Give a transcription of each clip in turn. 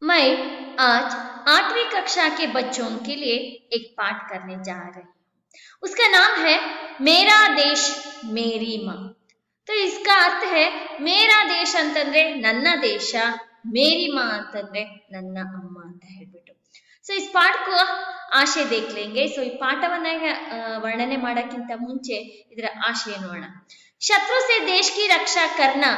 मैं आज 8वीं कक्षा के बच्चों के लिए एक पाठ करने जा रही हूँ। उसका नाम है मेरा देश मेरी माँ। तो इसका अर्थ है मेरा ದೇಶ ಅಂತಂದ್ರೆ ನನ್ನ ದೇಶ, मेरी माँ ಅಂತಂದ್ರೆ ನನ್ನ ಅಮ್ಮ ಅಂತ ಹೇಳ್ಬಿಟ್ಟು. ಸೊ इस पाठ को आशय देख लेंगे. ಸೊ ಈ ಪಾಠವನ್ನ ವರ್ಣನೆ ಮಾಡೋಕ್ಕಿಂತ ಮುಂಚೆ ಇದರ ಆಶಯ ನೋಡೋಣ. शत्रु से देश की रक्षा करना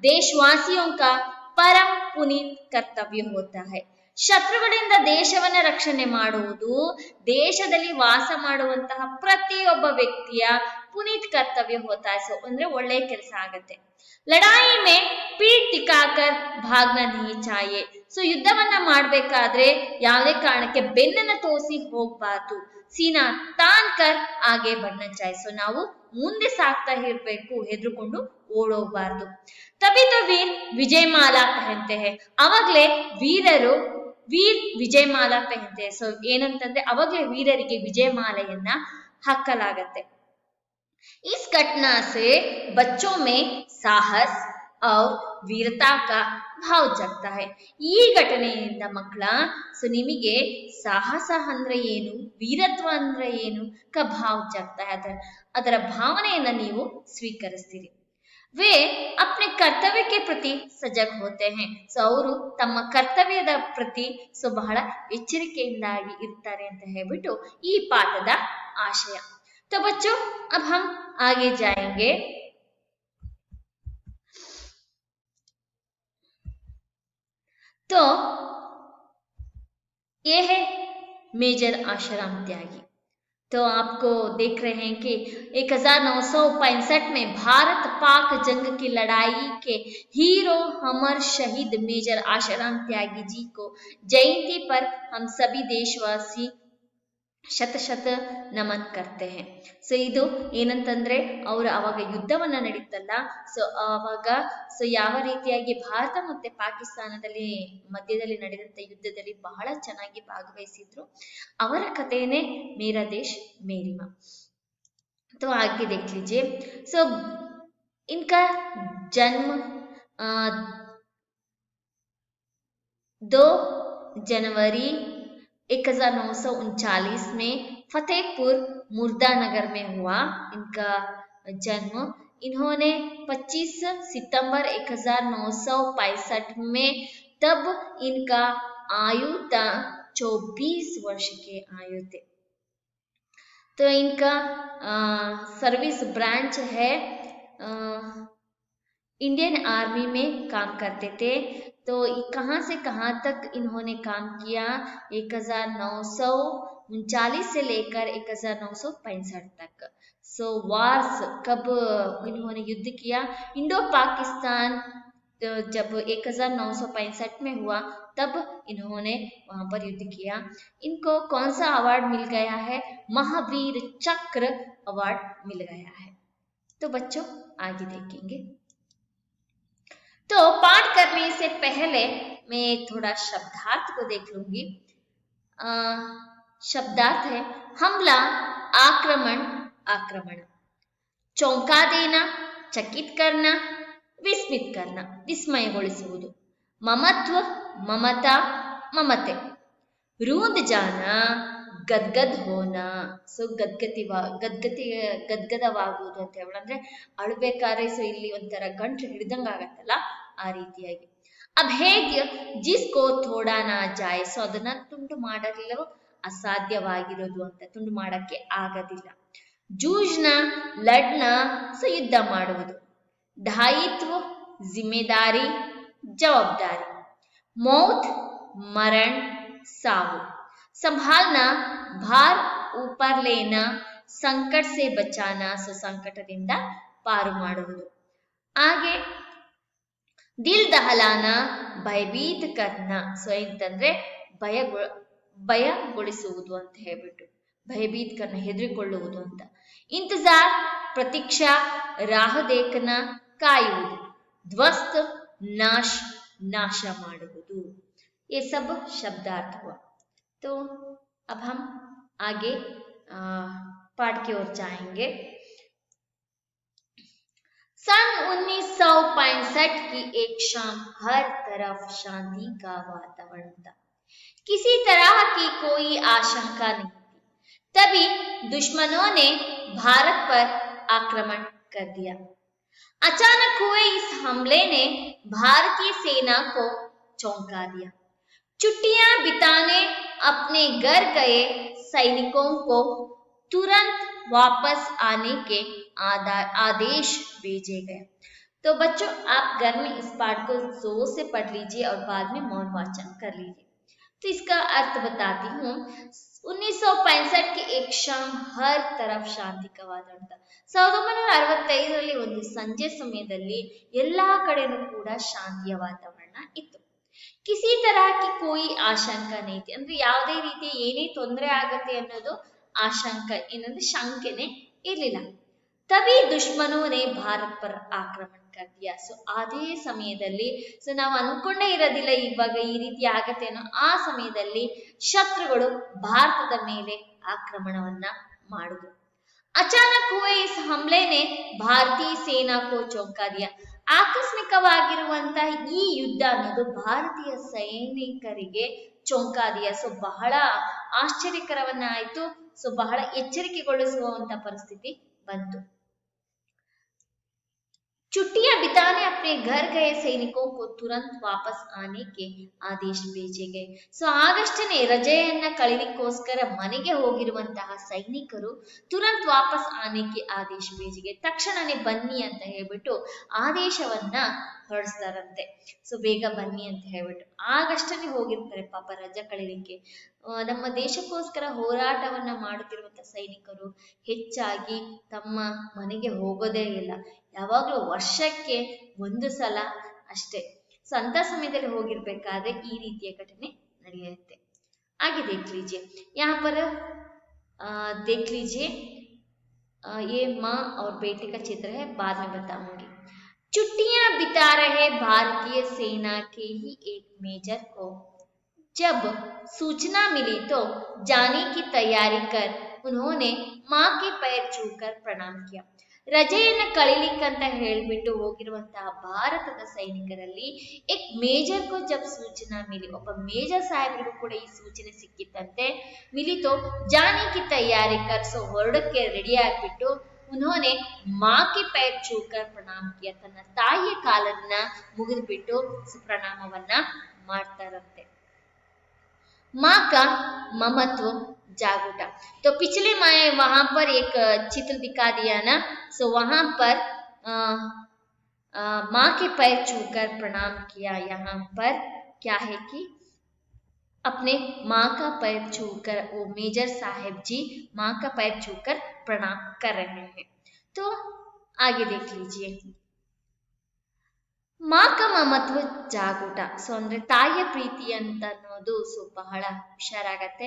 देशवासियों का परम पुनीत ಕರ್ತವ್ಯ ಹೋತಾ है. ಶತ್ರುಗಳಿಂದ ದೇಶವನ್ನ ರಕ್ಷಣೆ ಮಾಡುವುದು ದೇಶದಲ್ಲಿ ವಾಸ ಮಾಡುವಂತಹ ಪ್ರತಿಯೊಬ್ಬ ವ್ಯಕ್ತಿಯ ಪುನೀತ್ ಕರ್ತವ್ಯ ಹೋತಾ है. ಸೊ ಅಂದ್ರೆ ಒಳ್ಳೆಯ ಕೆಲಸ ಆಗತ್ತೆ. ಲಡಾಯಿ ಮೇ ಪೀಠ್ ದಿಖಾಕರ್ ಭಾಗ್ನ ನಹಿ ಚಾಹಿಯೆ. ಸೊ ಯುದ್ಧವನ್ನ ಮಾಡ್ಬೇಕಾದ್ರೆ ಯಾವುದೇ ಕಾರಣಕ್ಕೆ ಬೆನ್ನನ್ನ ತೋರಿಸಿ ಹೋಗ್ಬಾರ್ದು. ಸೀನಾ ತಾನ್ ಕರ್ ಆಗೆ ಬಡ್ನ ಚಾಹಿಯೆ. ಸೊ ನಾವು ಮುಂದೆ ಸಾಕ್ತಾ ಇರ್ಬೇಕು, ಹೆದರ್ಕೊಂಡು ಓಡೋಗ್ಬಾರ್ದು. ತभी तो वीर विजय माला पहनते हैं. ಅವಾಗ್ಲೇ ವೀರರು ವಿಜಯ ಮಾಲಾ ಪೆಹನ್ತೆ. ಸೊ ಏನಂತಂದ್ರೆ ಅವಾಗ್ಲೇ ವೀರರಿಗೆ ವಿಜಯ ಮಾಲೆಯನ್ನ ಹಾಕಲಾಗತ್ತೆ. इस घटना से बच्चों में साहस और वीरता का ಭಾವ ಜಗ್ತಾ है. ಈ ಘಟನೆಯಿಂದ ಮಕ್ಕಳ ಸೊ ನಿಮಗೆ ಸಾಹಸ ಅಂದ್ರೆ ಏನು, ವೀರತ್ವ ಅಂದ್ರೆ ಏನು ಕ ಭಾವ ಜಗ್ತಾ है. ಅದರ ಭಾವನೆಯನ್ನ ನೀವು ಸ್ವೀಕರಿಸ್ತೀರಿ. वे अपने कर्तव्य के प्रति सजग होते हैं. ಸೊ ಅವರು ತಮ್ಮ ಕರ್ತವ್ಯದ ಪ್ರತಿ ಸೊ ಬಹಳ ಎಚ್ಚರಿಕೆಯಿಂದಾಗಿ ಇರ್ತಾರೆ ಅಂತ ಹೇಳ್ಬಿಟ್ಟು ಈ ಪಾಠದ ಆಶಯ. तो बच्चों अब हम आगे जाएंगे. तो ये है मेजर आशाराम त्यागी. तो आपको देख रहे हैं कि 1965 में भारत पाक जंग की लड़ाई के हीरो अमर शहीद मेजर आशाराम त्यागी जी को जयंती पर हम सभी देशवासी ಶತ ಶತ ನಮನ್ ಕರ್ತೆ ಹೇ. ಸೊ ಇದು ಏನಂತಂದ್ರೆ ಅವರು ಅವಾಗ ಯುದ್ಧವನ್ನ ನಡೀತಲ್ಲ, ಸೊ ಅವಾಗ ಸೊ ಯಾವ ರೀತಿಯಾಗಿ ಭಾರತ ಮತ್ತೆ ಪಾಕಿಸ್ತಾನದಲ್ಲಿ ಮಧ್ಯದಲ್ಲಿ ನಡೆದಂತ ಯುದ್ಧದಲ್ಲಿ ಬಹಳ ಚೆನ್ನಾಗಿ ಭಾಗವಹಿಸಿದ್ರು. ಅವರ ಕಥೆನೇ ಮೇರಾ ದೇಶ್ ಮೇರಿ ಮಾँ. तो आगे देख लीजिए. सो इनका जन्म 2 जनवरी 1939 में फतेहपुर मुर्दानगर में हुआ इनका जन्म. इन्होंने 25 सितंबर 1965 में, तब इनका आयु था 24 वर्ष के आयु थे. तो इनका सर्विस ब्रांच है इंडियन आर्मी में काम करते थे. तो कहाँ से कहाँ तक इन्होंने काम किया? 1939 से लेकर 1965 तक. सो वार्स कब इन्होंने युद्ध किया? इंडो पाकिस्तान जब 1965 में हुआ तब इन्होंने वहां पर युद्ध किया. इनको कौन सा अवार्ड मिल गया है? महावीर चक्र अवार्ड मिल गया है. तो बच्चों आगे देखेंगे. तो पाठ करने से पहले मैं थोड़ा शब्दार्थ को देख लूंगी. शब्दार्थ है हमला, आक्रमण, आक्रमण. चौंका देना, चकित करना, विस्मित करना, विस्मयಗೊಳಿಸುವುದು. ममत्व, ममता, ममते. रूंद जाना, ಗದ್ಗದ್ ಹೋನ. ಸೊ ಗದ್ಗದವಾಗುವುದು ಅಂತ ಹೇಳ ಅಂದ್ರೆ ಅಳ್ಬೇಕಾದ್ರೆ ಸೊ ಇಲ್ಲಿ ಒಂಥರ ಗಂಟು ಹಿಡಿದಂಗ ಆಗತ್ತಲ್ಲ ಆ ರೀತಿಯಾಗಿ. ಅಭೇದ್ಯ ಜಿಸ್ಕೋ ಥೋಡಾ ನಾ ಜಾಯ್. ಸೊ ಅದನ್ನ ತುಂಡು ಮಾಡಲಿಲ್ಲವೋ ಅಸಾಧ್ಯವಾಗಿರೋದು ಅಂತ, ತುಂಡು ಮಾಡಕ್ಕೆ ಆಗದಿಲ್ಲ. ಜೂಜ್ನ, ಲಡ್ನ, ಸೊ ಯುದ್ಧ ಮಾಡುವುದು. ದಾಯಿತ್ವ, ಜಿಮ್ಮೆದಾರಿ, ಜವಾಬ್ದಾರಿ. ಮೌತ್, ಮರಣ್, ಸಾವು. संभालना, भार ऊपर लेना, संकट से बचाना. ಸೊ ಸಂಕಟದಿಂದ ಪಾರು ಮಾಡುವುದು. ಹಾಗೆ ದಿಲ್ ದಹಲಾನ, ಭಯಭೀತ್ ಕರ್ನ. ಸೊ ಅಂತಂದ್ರೆ ಭಯಗೊಳಿಸುವುದು ಅಂತ ಹೇಳ್ಬಿಟ್ಟು, ಭಯಭೀತ್ ಕರ್ನ ಹೆದರಿಕೊಳ್ಳುವುದು ಅಂತ. ಇಂತಜಾರ್, ಪ್ರತೀಕ್ಷಾ, ರಾಹ ದೇಖನ, ಕಾಯುವುದು. ಧ್ವಸ್ತ್, ನಾಶ್, ನಾಶ ಮಾಡುವುದು. ये सब शब्दार्थ हुआ. तो अब हम आगे पाठ की ओर जाएंगे. सन 1965 की एक शाम हर तरफ शांति का वातावरण था। किसी तरह की कोई आशंका नहीं थी। तभी दुश्मनों ने भारत पर आक्रमण कर दिया। अचानक हुए इस हमले ने भारतीय सेना को चौंका दिया। छुट्टियां बिताने अपने घर गए सैनिकों को तुरंत वापस आने के आदेश भेजे गए। तो बच्चों, आप घर में इस पाठ को जोर से पढ़ लीजिए और बाद में मौन वाचन कर लीजिए। तो इसका अर्थ बताती हूँ। 1965 की एक शाम हर तरफ ಶಾಂತಿ का ವಾತಾವರಣ था। 1965ರಲ್ಲಿ ಒಂದು ಸಂಜೆ ಸಮಯದಲ್ಲಿ ಎಲ್ಲಾ ಕಡೆನೂ ಕೂಡ ಶಾಂತಿಯ ವಾತಾವರಣ ಇತ್ತು। ಕಿಸಿ तरह की कोई आशंका नहीं थी, ಅಂದ್ರೆ ಯಾವುದೇ ರೀತಿಯ ಏನೇ ತೊಂದರೆ ಆಗುತ್ತೆ ಅನ್ನೋದು ಆಶಂಕ ಏನಂದ್ರೆ ಶಂಕೆನೆ ಇರಲಿಲ್ಲ। तभी दुश्मनों ने भारत पर आक्रमण कर दिया। ಸೊ ಅದೇ ಸಮಯದಲ್ಲಿ ನಾವು ಅನ್ಕೊಂಡೇ ಇರೋದಿಲ್ಲ ಇವಾಗ ಈ ರೀತಿ ಆಗತ್ತೆ ಅನ್ನೋ ಆ ಸಮಯದಲ್ಲಿ ಶತ್ರುಗಳು ಭಾರತದ ಮೇಲೆ ಆಕ್ರಮಣವನ್ನ ಮಾಡಿದ್ರು। ಅಚಾನಕ್ ಹುए इस हमले ने ಭಾರತೀಯ ಸೇನಾ ಕೋ ಚೌಂಕಾ ದಿಯಾ। ಆಕಸ್ಮಿಕವಾಗಿರುವಂತಹ ಈ ಯುದ್ಧ ಅನ್ನೋದು ಭಾರತೀಯ ಸೈನಿಕರಿಗೆ ಚೌಂಕಾ ದಿಯಾ। ಸೊ ಬಹಳ ಆಶ್ಚರ್ಯಕರವನ್ನ ಆಯ್ತು। ಸೊ ಬಹಳ ಎಚ್ಚರಿಕೆಗೊಳಿಸುವಂತ ಪರಿಸ್ಥಿತಿ ಬಂತು। छुट्टियां बिताने अपने घर गए सैनिकों को तुरंत वापस आने के ಆದೇಶ भेजे गए। ಸೊ ಆಗಷ್ಟೇ ರಜೆಯನ್ನ ಕಳೀಲಿಕ್ಕೋಸ್ಕರ ಮನೆಗೆ ಹೋಗಿರುವಂತಹ ಸೈನಿಕರು ತುರಂತ್ ವಾಪಸ್ ಆನೆಗೆ ಆದೇಶ भेजे गए, ತಕ್ಷಣನೇ ಬನ್ನಿ ಅಂತ ಹೇಳ್ಬಿಟ್ಟು ಆದೇಶವನ್ನ ಹೊರಡಿಸ್ತಾರಂತೆ। ಸೊ ಬೇಗ ಬನ್ನಿ ಅಂತ ಹೇಳ್ಬಿಟ್ಟು ಆಗಷ್ಟೇ ಹೋಗಿರ್ತಾರೆ ಪಾಪ ರಜೆ ಕಳೀಲಿಕ್ಕೆ। ನಮ್ಮ ದೇಶಕ್ಕೋಸ್ಕರ ಹೋರಾಟವನ್ನ ಮಾಡುತ್ತಿರುವಂತ ಸೈನಿಕರು ಹೆಚ್ಚಾಗಿ ತಮ್ಮ ಮನೆಗೆ ಹೋಗೋದೇ ಇಲ್ಲ, ಯಾವಾಗಲೂ ವರ್ಷಕ್ಕೆ ಒಂದು ಸಲ ಅಷ್ಟೇ। ಸೊ ಅಂತ ಸಮಯದಲ್ಲಿ ಹೋಗಿರ್ಬೇಕಾದ್ರೆ ಈ ರೀತಿಯ ಘಟನೆ ನಡೆಯುತ್ತೆ। आगे देख लीजिए, यहाँ पर देख लीजिए ये माँ और बेटे का चित्र है, बाद में बताऊंगी। छुट्टियां बिता रहे भारतीय सेना के ही एक मेजर को जब सूचना मिली तो जाने की तैयारी कर उन्होंने माँ के पैर छूकर प्रणाम किया। ರಜೆಯನ್ನ ಕಳೀಲಿಕ್ಕಂತ ಹೇಳ್ಬಿಟ್ಟು ಹೋಗಿರುವಂತಹ ಭಾರತದ ಸೈನಿಕರಲ್ಲಿ ಏಕ್ ಮೇಜರ್ ಕೋ ಜಬ್ ಸೂಚನಾ ಮಿಲಿ, ಒಬ್ಬ ಮೇಜರ್ ಸಾಹೇಬರಿಗೂ ಕೂಡ ಈ ಸೂಚನೆ ಸಿಕ್ಕಿತ್ತಂತೆ। ಮಿಲಿತೋ ಜಾನೆ ಕಿ ತಯಾರಿ ಕರ್, ಸೊ ಹೊರಡಕ್ಕೆ ರೆಡಿ ಆಗ್ಬಿಟ್ಟು ಉನ್ಹೋನೆ ಮಾ ಕಿ ಪೈರ್ ಚೂಕರ್ ಪ್ರಣಾಮ್ ಕಿಯ, ತನ್ನ ತಾಯಿಯ ಕಾಲನ್ನ ಮುಗಿದ್ಬಿಟ್ಟು ಪ್ರಣಾಮವನ್ನ ಮಾಡ್ತಾರಂತೆ। माँ का ममत्व जागूटा, तो पिछले मैं वहां पर एक चित्र दिखा दिया ना। सो वहां पर माँ के पैर छूकर प्रणाम किया। यहाँ पर क्या है कि अपने माँ का पैर छूकर वो मेजर साहेब जी माँ का पैर छूकर प्रणाम कर रहे हैं। तो आगे देख लीजिए, माँ का ममत्व ಜಾಗೂಟ, ಸೊ ಅಂದ್ರೆ ತಾಯಿಯ ಪ್ರೀತಿ ಅಂತ ಅನ್ನೋದು ಸೊ ಬಹಳ ಹುಷಾರಾಗತ್ತೆ।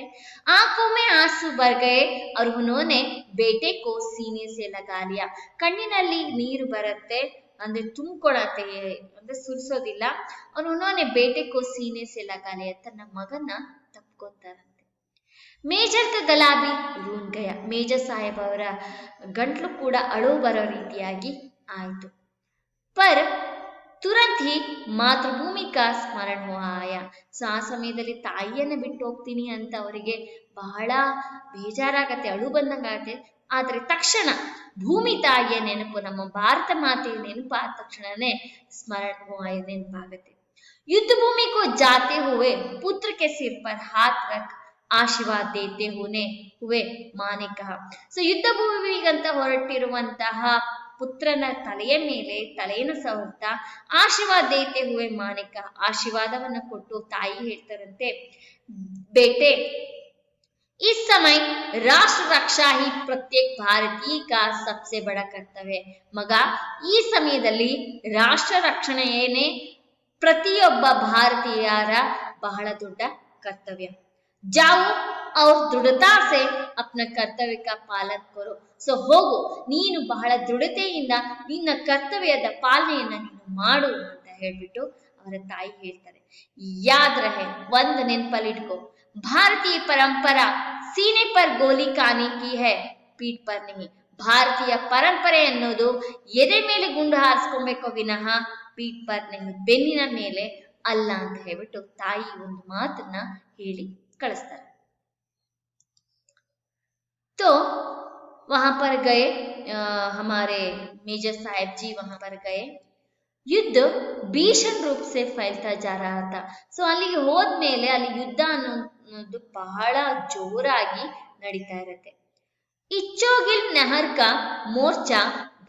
आंखों में आंसू भर गए और उन्होंने बेटे को सीने से लगा लिया, ಕಣ್ಣಿನಲ್ಲಿ ನೀರು ಬರುತ್ತೆ ಅಂದ್ರೆ ತುಂಬಿಕೊಡತ್ತೆ ಅಂದ್ರೆ ಸುರಿಸೋದಿಲ್ಲ। और उन्होंने बेटे को सीने से लगा लिया, ತನ್ನ ಮಗನ ತಪ್ಪಿಕೊತಾರಂತೆ। ಮೇಜರ್ का गला भी रून गया, ಮೇಜರ್ ಸಾಹೇಬ್ ಅವರ ಗಂಟ್ಲು ಕೂಡ ಅಳು ಬರೋ ರೀತಿಯಾಗಿ ಆಯಿತು। पर ತುರಂತ್ ಹಿ ಮಾತೃಭೂಮಿ ಕಾ ಸ್ಮರಣ ಆಯ, ಸೊ ಆ ಸಮಯದಲ್ಲಿ ತಾಯಿಯನ್ನ ಬಿಟ್ಟು ಹೋಗ್ತೀನಿ ಅಂತ ಅವರಿಗೆ ಬಹಳ ಬೇಜಾರಾಗತ್ತೆ, ಅಳು ಬಂದಂಗಾಗತ್ತೆ। ಆದ್ರೆ ತಕ್ಷಣ ಭೂಮಿ ತಾಯಿಯ ನೆನಪು, ನಮ್ಮ ಭಾರತ ಮಾತೆಯ ನೆನಪು ಆದ ತಕ್ಷಣನೇ ಸ್ಮರಣ ನೆನಪಾಗತ್ತೆ। युद्ध भूमि को जाते हुए पुत्र के सिर पर हाथ रख आशीर्वाद देते हुए माँ ने कहा। ಸೊ ಯುದ್ಧ ಭೂಮಿಗಂತ ಹೊರಟಿರುವಂತಹ ಪುತ್ರನ ತಲೆಯ ಮೇಲೆ ತಲೆಯನ್ನು ಸವರ್ತಾ ಆಶೀರ್ವಾದ ದೇತೆ ಹುವೆ ಮಾನಿಕ, ಆಶೀರ್ವಾದವನ್ನ ಕೊಟ್ಟು ತಾಯಿ ಹೇಳ್ತಾರಂತೆ, ಬೇಟೆ इस समय राष्ट्र रक्षा ही प्रत्येक भारतीय का सबसे बड़ा कर्तव्य, ಮಗ ಈ ಸಮಯದಲ್ಲಿ ರಾಷ್ಟ್ರ ರಕ್ಷಣೆಯೇನೆ ಪ್ರತಿಯೊಬ್ಬ ಭಾರತೀಯರ ಬಹಳ ದೊಡ್ಡ ಕರ್ತವ್ಯ। जाओ और दृढ़ता से अपना कर्तव्य का पालन करो, ಸೊ ಹೋಗು ನೀನು ಬಹಳ ದೃಢತೆಯಿಂದ ನಿನ್ನ ಕರ್ತವ್ಯದ ಪಾಲನೆಯನ್ನ ನೀನು ಮಾಡು ಅಂತ ಹೇಳ್ಬಿಟ್ಟು ಅವರ ತಾಯಿ ಹೇಳ್ತಾರೆ। ಯಾದ್ ರಹೆ, ಒಂದು ನೆನಪಲ್ಲಿಟ್ಕೋ, ಭಾರತೀಯ ಪರಂಪರಾ सीने पर गोली खाने की है, पीठ पर नहीं। ಭಾರತೀಯ ಪರಂಪರೆ ಅನ್ನೋದು ಎದೆ ಮೇಲೆ ಗುಂಡು ಹಾರಿಸ್ಕೊಬೇಕು ವಿನಃ ಪೀಠ್ ಪರ್ ನಹಿ, ಬೆನ್ನಿನ ಮೇಲೆ ಅಲ್ಲ ಅಂತ ಹೇಳ್ಬಿಟ್ಟು ತಾಯಿ ಒಂದು ಮಾತನ್ನ ಹೇಳಿ ಕಳಿಸ್ತಾರೆ. तो वहां पर गए हमारे मेजर साहब जी वहां पर गए. ಯುದ್ಧ ಭೀಷಣ ರೂಪ ಸೆ ಫೈಲ್ತಾ ಜಾ ರಹಾ ಥಾ. ಸೊ ಅಲ್ಲಿಗೆ ಹೋದ್ಮೇಲೆ ಅಲ್ಲಿ ಯುದ್ಧ ಅನ್ನೋದು ಬಹಳ ಜೋರಾಗಿ ನಡೀತಾ ಇರತ್ತೆ. इच्चोगिल नहर का मोर्चा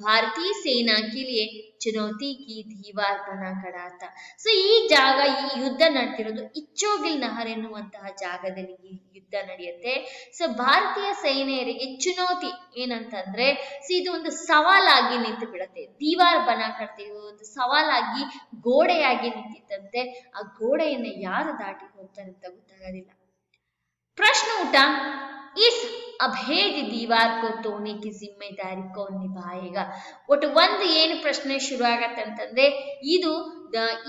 भारतीय सेना के लिए चुनौती की दीवार बना खड़ा था. ಸೊ ಈ ಜಾಗ, ಈ ಯುದ್ಧ ನಡೆದಿರೋದು ಇಚ್ಚೋಗಿಲ್ ನಹರ್ ಎನ್ನುವಂತಹ ಜಾಗದಲ್ಲಿ ಈ ಯುದ್ಧ ನಡೆಯುತ್ತೆ. ಸೊ ಭಾರತೀಯ ಸೈನಿಕರಿಗೆ ಚುನೌತಿ ಏನಂತಂದ್ರೆ, ಸೊ ಇದು ಒಂದು ಸವಾಲಾಗಿ ನಿಂತು ಬಿಡುತ್ತೆ. ದೀವಾರ್ ಬನ ಕಟ್ತೀವಿ, ಒಂದು ಸವಾಲಾಗಿ ಗೋಡೆಯಾಗಿ ನಿಂತಿತ್ತಂತೆ. ಆ ಗೋಡೆಯನ್ನ ಯಾರು ದಾಟಿ ಹೋಗ್ತಾರೆ ಅಂತ ಗೊತ್ತಾಗೋದಿಲ್ಲ. ಪ್ರಶ್ನೆ उठा, इस अभेद दीवार को तोड़ने की जिम्मेदारी कौन निभाएगा. ಒಟ್ಟು ಒಂದು ಏನು ಪ್ರಶ್ನೆ ಶುರು ಆಗತ್ತೆ ಅಂತಂದ್ರೆ, ಇದು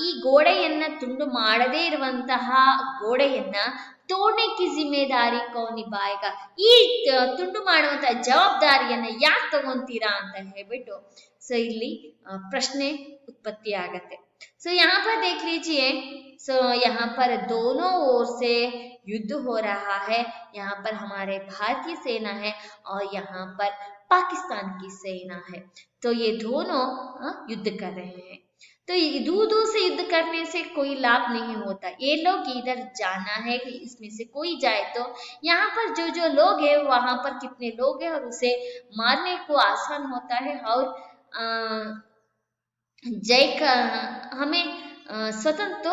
ಈ ಗೋಡೆಯನ್ನ ತುಂಡು ಮಾಡದೇ ಇರುವಂತಹ ಗೋಡೆಯನ್ನ ತೋಡ್ನೆ ಕಿ ಜಿಮ್ಮೆದಾರಿ ಕೌನ್ ನಿಭಾಯೇಗ, ಈ ತುಂಡು ಮಾಡುವಂತಹ ಜವಾಬ್ದಾರಿಯನ್ನ ಯಾಕೆ ತಗೊಂತೀರಾ ಅಂತ ಹೇಳ್ಬಿಟ್ಟು ಸೊ ಇಲ್ಲಿ ಪ್ರಶ್ನೆ ಉತ್ಪತ್ತಿ ಆಗತ್ತೆ. सो यहाँ पर देख लीजिए, सो यहाँ पर दोनों ओर से युद्ध हो रहा है. यहाँ पर हमारे भारतीय सेना है और यहाँ पर पाकिस्तान की सेना है. तो ये दोनों युद्ध कर रहे हैं. तो दूर दूर से युद्ध करने से कोई लाभ नहीं होता. ये लोग इधर जाना है कि इसमें से कोई जाए तो यहाँ पर जो जो लोग हैं वहां पर कितने लोग हैं और उसे मारने को आसान होता है और जय का हमें स्वतंत्र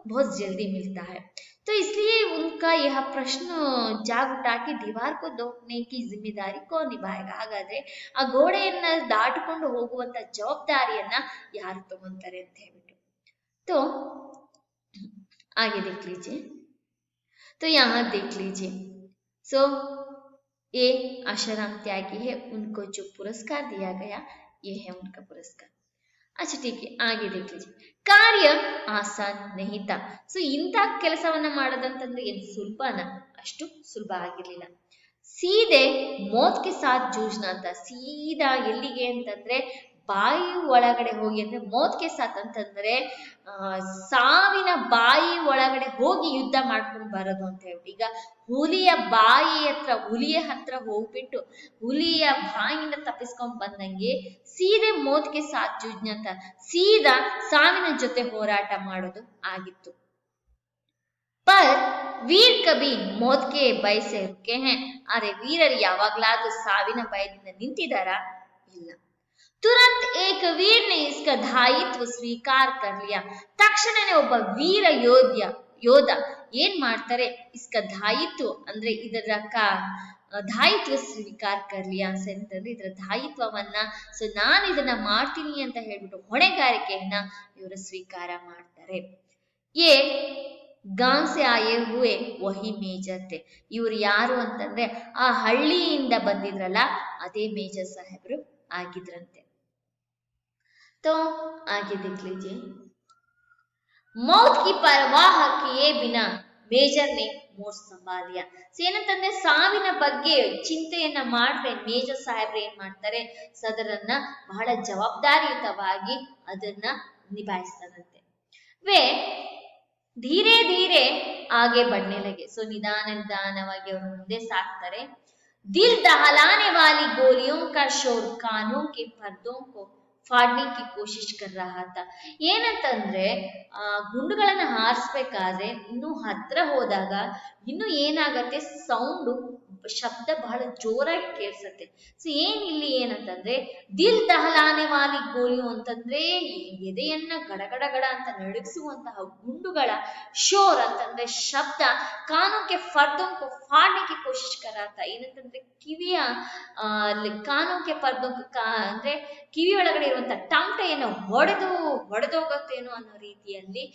बहुत जल्दी मिलता है. तो इसलिए उनका यह प्रश्न जाग उठा कि दीवार को तोड़ने की जिम्मेदारी कौन निभाएगा. ಹಾಗಾದ್ರೆ ಆ ಗೋಡೆಯನ್ನ ದಾಟಿಕೊಂಡು ಹೋಗುವಂತ ಜವಾಬ್ದಾರಿಯನ್ನ ಯಾರು ತಗೊಂತಾರೆ ಅಂತ ಹೇಳ್ಬಿಟ್ಟು. तो आगे देख लीजिए. तो यहाँ देख लीजिए, सो ये आशाराम त्यागी है, उनको जो पुरस्कार दिया गया ये है उनका पुरस्कार. अच्छा ठीक है, आगे देख लीजिए. ಕಾರ್ಯ ಆಸಾನ್ नहीं था. ಸೊ ಇಂಥ ಕೆಲಸವನ್ನ ಮಾಡೋದಂತಂದ್ರೆ ಏನು ಸುಲಭನ? ಅಷ್ಟು ಸುಲಭ ಆಗಿರ್ಲಿಲ್ಲ. ಸೀದೆ ಮೌತ್ ಕೆ ಸಾಥ್ ಜೂಜ್ನಾ था. ಸೀದಾ ಎಲ್ಲಿಗೆ ಅಂತಂದ್ರೆ ಬಾಯಿ ಒಳಗಡೆ ಹೋಗಿ, ಅಂದ್ರೆ ಮೌತ್ ಕೆ ಸಾಥ್ ಅಂತಂದ್ರೆ ಸಾವಿನ ಬಾಯಿ ಒಳಗಡೆ ಹೋಗಿ ಯುದ್ಧ ಮಾಡ್ಕೊಂಡು ಬರೋದು ಅಂತ ಹೇಳ್ಬಿಟ್ಟು. ಈಗ ಹುಲಿಯ ಬಾಯಿ ಹತ್ರ, ಹುಲಿಯ ಹತ್ರ ಹೋಗ್ಬಿಟ್ಟು ಹುಲಿಯ ಬಾಯಿಯಿಂದ ತಪ್ಪಿಸ್ಕೊಂಡ್ ಬಂದಂಗೆ ಸೀದೆ ಮೌತ್ಗೆ ಸಾಥ್ ಜೂಜ್ನ ಅಂತ, ಸೀದಾ ಸಾವಿನ ಜೊತೆ ಹೋರಾಟ ಮಾಡೋದು ಆಗಿತ್ತು. ಪರ್ ವೀರ್ ಕಬಿ ಮೌತ್ಗೆ ಭಯ ಸೆ ರುಕೆ ಹೇ. ಆದ್ರೆ ವೀರರು ಯಾವಾಗ್ಲಾದ್ರೂ ಸಾವಿನ ಭಯದಿಂದ ನಿಂತಿದಾರಾ? ಇಲ್ಲ. तुरंत एक वीर ने इसका दायित्व स्वीकार कर लिया. ತಕ್ಷಣನೇ ಒಬ್ಬ ವೀರ ಯೋಧ ಏನ್ ಮಾಡ್ತಾರೆ, ಇಸ್ಕ ದಾಯಿತ್ವ ಅಂದ್ರೆ ಇದರ ದಾಯಿತ್ವ ಸ್ವೀಕಾರ ಕರ್ಲಿಯಾ ಅಂತಂದ್ರೆ ಇದರ ದಾಯಿತ್ವವನ್ನ, ಸೊ ನಾನು ಇದನ್ನ ಮಾಡ್ತೀನಿ ಅಂತ ಹೇಳ್ಬಿಟ್ಟು ಹೊಣೆಗಾರಿಕೆಯನ್ನ ಇವರು ಸ್ವೀಕಾರ ಮಾಡ್ತಾರೆ. ಏ ಗಾಂವ್ ಸೆ ಆಯೇ ಹುವೆ ವಹಿ ಮೇಜರ್ ತೆ. ಇವ್ರು ಯಾರು ಅಂತಂದ್ರೆ ಆ ಹಳ್ಳಿಯಿಂದ ಬಂದಿದ್ರಲ್ಲ ಅದೇ ಮೇಜರ್ ಸಾಹೇಬ್ರು ಆಗಿದ್ರಂತೆ. तो आगे देख लीजिए. मौत की परवाह किए बिना ಮೇಜರ್ ನೇ ಮೋರ್ಚ್ ಸಂಭಾಲಿಯಾ. ಏನಂತಂದ್ರೆ ಸಾವಿನ ಬಗ್ಗೆ ಚಿಂತೆಯನ್ನ ಮಾಡ್ರೆ ಮೇಜರ್ ಸಾಹೇಬ್ರು ಏನ್ ಮಾಡ್ತಾರೆ, ಸದರನ್ನ ಬಹಳ ಜವಾಬ್ದಾರಿಯುತವಾಗಿ ಅದನ್ನ ನಿಭಾಯಿಸ್ತಾರಂತೆ. ವೇ ಧೀರೆ ಧೀರೆ ಆಗೆ ಬಡ್ನೆ ಲಗೆ. ಸೊ ನಿಧಾನವಾಗಿ ಅವರು ಮುಂದೆ ಸಾಕ್ತಾರೆ. ದಿಲ್ ದಹಲಾನೆ ವಾಲಿ ಗೋಲಿಯೋಂ ಕಾ ಶೋರ್ ಕಾನೋ ಕೆ ಪರ್ದೋಂ ಕೋ ಫಾಡ್ನೆ ಕಿ ಕೋಶಿಶ್ ಕರ್ ರಹಾ ಥಾ. ಏನಂತಂದ್ರೆ ಗುಂಡುಗಳನ್ನ ಹಾರಿಸ್ಬೇಕಾದ್ರೆ ಇನ್ನು ಹತ್ರ ಹೋದಾಗ ಇನ್ನು ಏನಾಗತ್ತೆ, ಸೌಂಡು ಶಬ್ದ ಬಹಳ ಜೋರಾಗಿ ಕೇಳಿಸತ್ತೆ. ಸೊ ಏನಿಲ್ಲಿ ಏನಂತಂದ್ರೆ ದಿಲ್ ದಹಲಾನೆ ವಾಲಿ ಗೋಲಿಯು ಅಂತಂದ್ರೆ ಎದೆಯನ್ನ ಗಡಗಡಗಡ ಅಂತ ನಡುಗಿಸುವಂತಹ ಗುಂಡುಗಳ ಶೋರ್ ಅಂತಂದ್ರೆ ಶಬ್ದ, ಕಾನೂಕೆ ಫರ್ದೋಂಕು ಫಾಡ್ನೆಗೆ ಕೋಶಿಶ್ ಕರಾತ. ಏನಂತಂದ್ರೆ ಕಿವಿಯ ಕಾನೂಕೆ ಪರ್ದೋಂಕು ಅಂದ್ರೆ ಕಿವಿ ಒಳಗಡೆ ಇರುವಂತ ಟಮಟೆಯನ್ನು ಹೊಡೆದೋಗತ್ತೇನೋ ಅನ್ನೋ ರೀತಿಯಲ್ಲಿ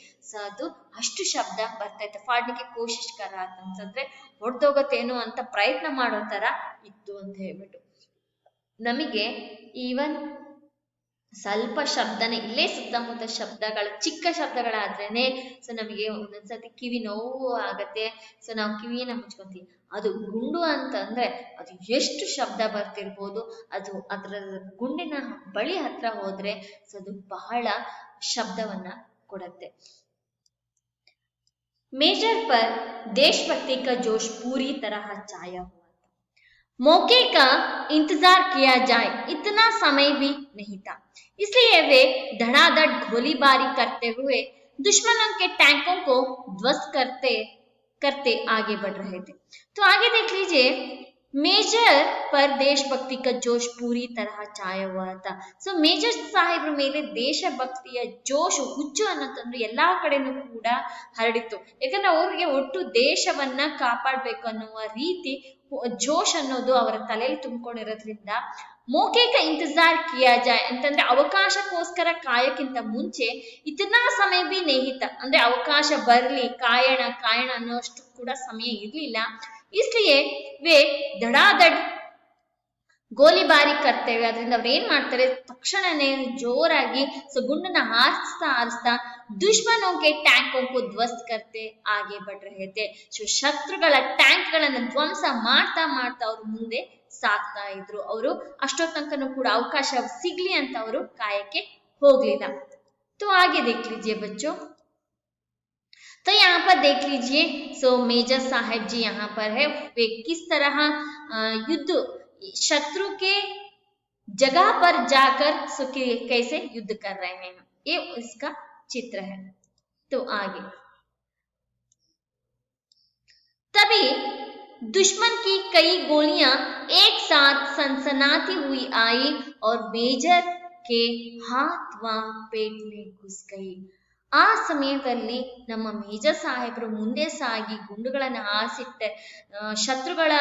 ಅದು ಅಷ್ಟು ಶಬ್ದ ಬರ್ತಾ ಇತ್ತು. ಫಾಡ್ಲಿಕ್ಕೆ ಕೋಶಿಶ್ ಕರ ಅಂತಂದ್ರೆ ಹೊಡೆದೋಗತ್ತೇನೋ ಅಂತ ಪ್ರಯತ್ನ ಮಾಡೋ ತರ ಇತ್ತು ಅಂತ ಹೇಳ್ಬಿಟ್ಟು. ನಮಗೆ ಈವನ್ ಸ್ವಲ್ಪ ಶಬ್ದನೇ ಇಲ್ಲೇ ಸುತ್ತಮುತ್ತ ಶಬ್ದಗಳು ಚಿಕ್ಕ ಶಬ್ದಗಳಾದ್ರೇನೆ ಸೊ ನಮಗೆ ಒಂದೊಂದ್ಸತಿ ಕಿವಿ ನೋವು ಆಗತ್ತೆ. ಸೊ ನಾವು ಕಿವಿಯನ್ನ ಮುಚ್ಕೊಂತೀವಿ. ಅದು ಗುಂಡು ಅಂತಂದ್ರೆ ಅದು ಎಷ್ಟು ಶಬ್ದ ಬರ್ತಿರ್ಬೋದು, ಅದು ಅದರ ಗುಂಡಿನ ಬಳಿ ಹತ್ರ ಹೋದ್ರೆ ಸೊ ಅದು ಬಹಳ ಶಬ್ದವನ್ನ ಕೊಡತ್ತೆ. मेजर पर देशभक्ति का जोश पूरी तरह छाया हुआ था। मौके का इंतजार किया जाए इतना समय भी नहीं था, इसलिए वे धड़ाधड़ गोलीबारी करते हुए दुश्मनों के टैंकों को ध्वस्त करते करते आगे बढ़ रहे थे। तो आगे देख लीजिए, ಮೇಜರ್ ಪರ್ ದೇಶಭಕ್ತಿ ಕ ಜೋಶ್ ಪೂರಿ ತರಹ ಛಾಯ ಹುವಾ ತಾ. ಸೊ ಮೇಜರ್ ಸಾಹೇಬ್ರ ಮೇಲೆ ದೇಶಭಕ್ತಿಯ ಜೋಶ್, ಹುಚ್ಚು ಅನ್ನೋದಂದ್ರೆ ಎಲ್ಲಾ ಕಡೆನೂ ಕೂಡ ಹರಡಿತ್ತು. ಯಾಕಂದ್ರೆ ಅವ್ರಿಗೆ ಒಟ್ಟು ದೇಶವನ್ನ ಕಾಪಾಡ್ಬೇಕು ಅನ್ನುವ ರೀತಿ ಜೋಶ್ ಅನ್ನೋದು ಅವರ ತಲೆಯಲ್ಲಿ ತುಂಬಿಕೊಂಡಿರೋದ್ರಿಂದ ಮೋಕೆ ಕ ಇಂತಜಾರ್ ಕಿಯಾ ಜಾಯ್ ಅಂತಂದ್ರೆ ಅವಕಾಶಕ್ಕೋಸ್ಕರ ಕಾಯಕ್ಕಿಂತ ಮುಂಚೆ ಇತನಾ ಸಮಯ ಬಿ ನೇಹಿತ ಅಂದ್ರೆ ಅವಕಾಶ ಬರ್ಲಿ ಕಾಯಣ ಅನ್ನೋಷ್ಟು ಕೂಡ ಸಮಯ ಇರ್ಲಿಲ್ಲ. इसलिए वे धड़ाधड़ ಗೋಲಿಬಾರಿ ಕರ್ತೇವೆ. ಅದರಿಂದ ಅವ್ರು ಏನ್ ಮಾಡ್ತಾರೆ, ತಕ್ಷಣನೇ ಜೋರಾಗಿ ಗುಂಡನ್ನ ಹಾರಿಸ್ತಾ ದುಶ್ಮನೋಕೆ ಟ್ಯಾಂಕ್ ಧ್ವಸ್ತ್ ಕರ್ತೆ ಆಗೆ ಬಡ್ ರಹೆ थे. ಶತ್ರುಗಳ ಟ್ಯಾಂಕ್ ಗಳನ್ನ ಧ್ವಂಸ ಮಾಡ್ತಾ ಅವ್ರು ಮುಂದೆ ಸಾಗ್ತಾ ಇದ್ರು. ಅವರು ಅಷ್ಟೋ ತನಕನೂ ಕೂಡ ಅವಕಾಶ ಸಿಗ್ಲಿ ಅಂತ ಅವರು ಕಾಯಕ್ಕೆ ಹೋಗ್ಲಿಲ್ಲ. तो आगे देख लीजिए बच्चों, तो यहाँ पर देख लीजिए, सो मेजर साहब जी यहाँ पर है, वे किस तरह युद्ध शत्रु के जगह पर जाकर कैसे युद्ध कर रहे हैं, ये इसका चित्र है. तो आगे, तभी दुश्मन की कई गोलियां एक साथ सनसनाती हुई आई और मेजर के हाथ व पेट में घुस गई. ಆ ಸಮಯದಲ್ಲಿ ನಮ್ಮ ಮೇಜರ್ ಸಾಹೇಬರು ಮುಂದೆ ಸಾಗಿ ಗುಂಡುಗಳನ್ನು ಹಾರಿಸಿಟ್ಟೆ ಶತ್ರುಗಳ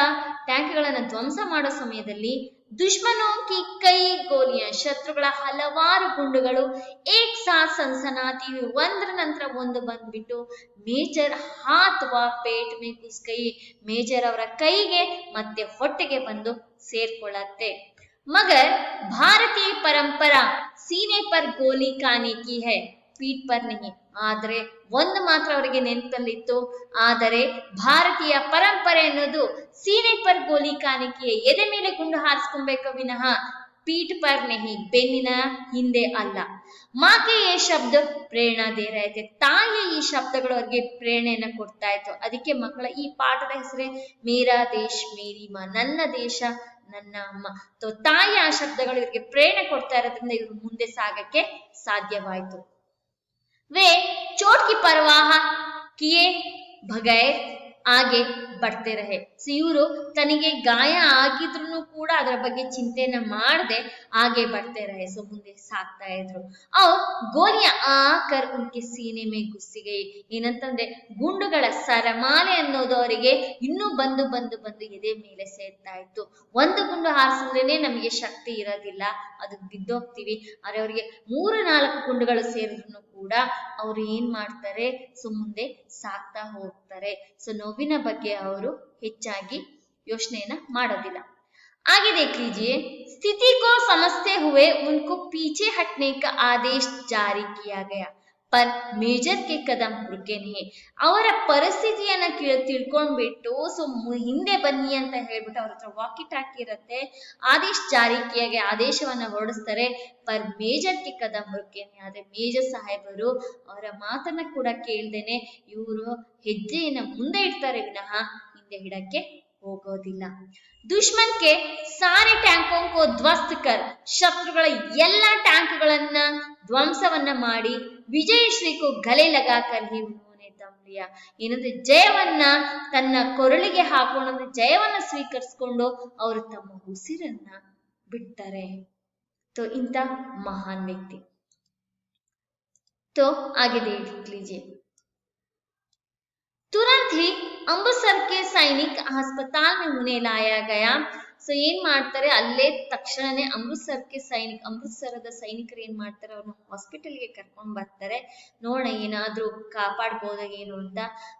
ಟ್ಯಾಂಕ್ಗಳನ್ನು ಧ್ವಂಸ ಮಾಡೋ ಸಮಯದಲ್ಲಿ ದುಶ್ಮನೋ ಕಿ ಕೈ ಗೋಲಿಯ ಶತ್ರುಗಳ ಹಲವಾರು ಗುಂಡುಗಳು ಏಕ್ ಸಾಥ್ ಸನ್ಸನಾತಿ ಒಂದರ ನಂತರ ಒಂದು ಬಂದ್ಬಿಟ್ಟು ಮೇಜರ್ ಹಾತ್ ವಾ ಪೇಟ್ ಮೇ ಘುಸ್ ಗೈ, ಮೇಜರ್ ಅವರ ಕೈಗೆ ಮತ್ತೆ ಹೊಟ್ಟೆಗೆ ಬಂದು ಸೇರ್ಕೊಳ್ಳತ್ತೆ. ಮಗರ್ ಭಾರತೀಯ ಪರಂಪರಾ ಸೀನೆ ಪರ್ ಗೋಲಿ ಖಾನೆ ಕಿ ಹೈ, ಪೀಠ್ ಪರ್ ನಹಿ. ಆದ್ರೆ ಒಂದು ಮಾತ್ರ ಅವರಿಗೆ ನೆನಪಲ್ಲಿತ್ತು, ಆದರೆ ಭಾರತೀಯ ಪರಂಪರೆ ಅನ್ನೋದು ಸೀನೆ ಪರ್ ಗೋಲಿ ಖಾನಿಕೆ, ಎದೆ ಮೇಲೆ ಗುಂಡು ಹಾರಿಸ್ಕೊಬೇಕು ವಿನಃ ಪೀಠ್ ಪರ್ ನಹಿ, ಬೆನ್ನಿನ ಹಿಂದೆ ಅಲ್ಲ. ಮಾಕೆ ಈ ಶಬ್ದ ಪ್ರೇರಣಾ ದೇ ರಹೆ थे, ತಾಯಿಯ ಈ ಶಬ್ದಗಳು ಅವರಿಗೆ ಪ್ರೇರಣೆಯನ್ನ ಕೊಡ್ತಾ ಇತ್ತು. ಅದಕ್ಕೆ ಮಕ್ಕಳ ಈ ಪಾಠದ ಹೆಸರೇ ಮೇರಾ ದೇಶ್ ಮೇರಿ ಮಾ, ನನ್ನ ದೇಶ ನನ್ನ ಅಮ್ಮ. ತಾಯಿಯ ಆ ಶಬ್ದಗಳು ಇವರಿಗೆ ಪ್ರೇರಣೆ ಕೊಡ್ತಾ ಇರೋದ್ರಿಂದ ಇವರು ಮುಂದೆ ಸಾಗಕ್ಕೆ ಸಾಧ್ಯವಾಯಿತು. वे चोट की परवाह किए बगैर ಆಗೆ ಬರ್ತೆ ರಹೆ. ಸೊ ಇವರು ತನಗೆ ಗಾಯ ಆಗಿದ್ರು ಕೂಡ ಅದರ ಬಗ್ಗೆ ಚಿಂತೆನ ಮಾಡದೆ ಆಗೆ ಬರ್ತೆ ರಹೆ, ಸೊ ಮುಂದೆ ಸಾಕ್ತಾ ಇದ್ರು. ಅವ್ರು ಗೋಲಿಯ ಆಕರ್ ಉನ್ಕೆ ಸೀನೆ ಮೇ ಗುಸ್ಸಿ ಗೈ, ಏನಂತಂದ್ರೆ ಗುಂಡುಗಳ ಸರಮಾಲೆ ಅನ್ನೋದು ಅವರಿಗೆ ಇನ್ನೂ ಬಂದು ಎದೆ ಮೇಲೆ ಸೇರ್ತಾ ಇತ್ತು. ಒಂದು ಗುಂಡು ಹಾರಿಸಿದ್ರೇನೆ ನಮಗೆ ಶಕ್ತಿ ಇರೋದಿಲ್ಲ, ಅದು ಬಿದ್ದೋಗ್ತೀವಿ. ಆದ್ರೆ ಅವರಿಗೆ 3-4 ಗುಂಡುಗಳು ಸೇರಿದ್ರು ಕೂಡ ಅವ್ರು ಏನ್ ಮಾಡ್ತಾರೆ, ಸೊ ಮುಂದೆ ಸಾಕ್ತಾ ಹೋಗ್ತಾರೆ. ಸೊ ನೋವಿನ ಬಗ್ಗೆ ಅವರು ಹೆಚ್ಚಾಗಿ ಯೋಚನೆಯನ್ನ ಮಾಡೋದಿಲ್ಲ. आगे देख लीजिए, स्थिति को समझते हुए उनको पीछे हटने का आदेश जारी किया गया, पर ಮೇಜರ್ ಕೆ ಕದಂ ರುಕೆ ನಹಿ. ಅವರ ಪರಿಸ್ಥಿತಿಯನ್ನ ತಿಳ್ಕೊಂಡ್ಬಿಟ್ಟು ಸೊ ಹಿಂದೆ ಬನ್ನಿ ಅಂತ ಹೇಳ್ಬಿಟ್ಟು ಅವ್ರ ಹತ್ರ ವಾಕಿ ಟಾಕಿ ಇರುತ್ತೆ, ಆದೇಶ ಜಾರಿ ಕಿಯಾಗೆ ಆದೇಶವನ್ನ ಹೊರಡಿಸ್ತಾರೆ. ಪರ್ ಮೇಜರ್ ಕೆ ಕದಂ ರುಕೆ ನಹಿ, ಆದ್ರೆ ಮೇಜರ್ ಸಾಹೇಬರು ಅವರ ಮಾತನ್ನ ಕೂಡ ಕೇಳ್ದೇನೆ ಇವರು ಹೆಜ್ಜೆಯನ್ನ ಮುಂದೆ ಇಡ್ತಾರೆ ವಿನಃ ಹಿಂದೆ ಇಡಕ್ಕೆ ಹೋಗೋದಿಲ್ಲ. ದುಶ್ಮನ್ ಕೆ ಸಾರೆ ಟ್ಯಾಂಕೋ ಕೋ ಧ್ವಸ್ತ್ ಕರ್, ಶತ್ರುಗಳ ಎಲ್ಲಾ ಟ್ಯಾಂಕ್ಗಳನ್ನ ಧ್ವಂಸವನ್ನ ಮಾಡಿ ವಿಜಯಶ್ರೀ ಕೋ ಗಲೆ ಲಗಾಕರ್ ಹಿ ಉನ್ಹೋನೆ ದಮ್ ಲಿಯಾ, ಏನಂದ್ರೆ ಜಯವನ್ನ ತನ್ನ ಕೊರಳಿಗೆ ಹಾಕೊಂಡು ಜಯವನ್ನ ಸ್ವೀಕರಿಸಿಕೊಂಡು ಅವರು ತಮ್ಮ ಉಸಿರನ್ನ ಬಿಡ್ತಾರೆ. तो इंತ महान व्यक्ति. तो आगे देख लीजिए, तुरंत ही अमृतसर के सैनिक अस्पताल में उन्हें लाया गया. ಸೊ ಏನ್ ಮಾಡ್ತಾರೆ, ಅಲ್ಲೇ ತಕ್ಷಣನೇ ಅಮೃತ್ಸರದ ಸೈನಿಕರು ಏನ್ ಮಾಡ್ತಾರೆ, ಅವ್ರನ್ನ ಹಾಸ್ಪಿಟಲ್ಗೆ ಕರ್ಕೊಂಡ್ ಬರ್ತಾರೆ, ನೋಡೋಣ ಏನಾದ್ರೂ ಕಾಪಾಡ್ಬೋದ ಏನು ಅಂತ.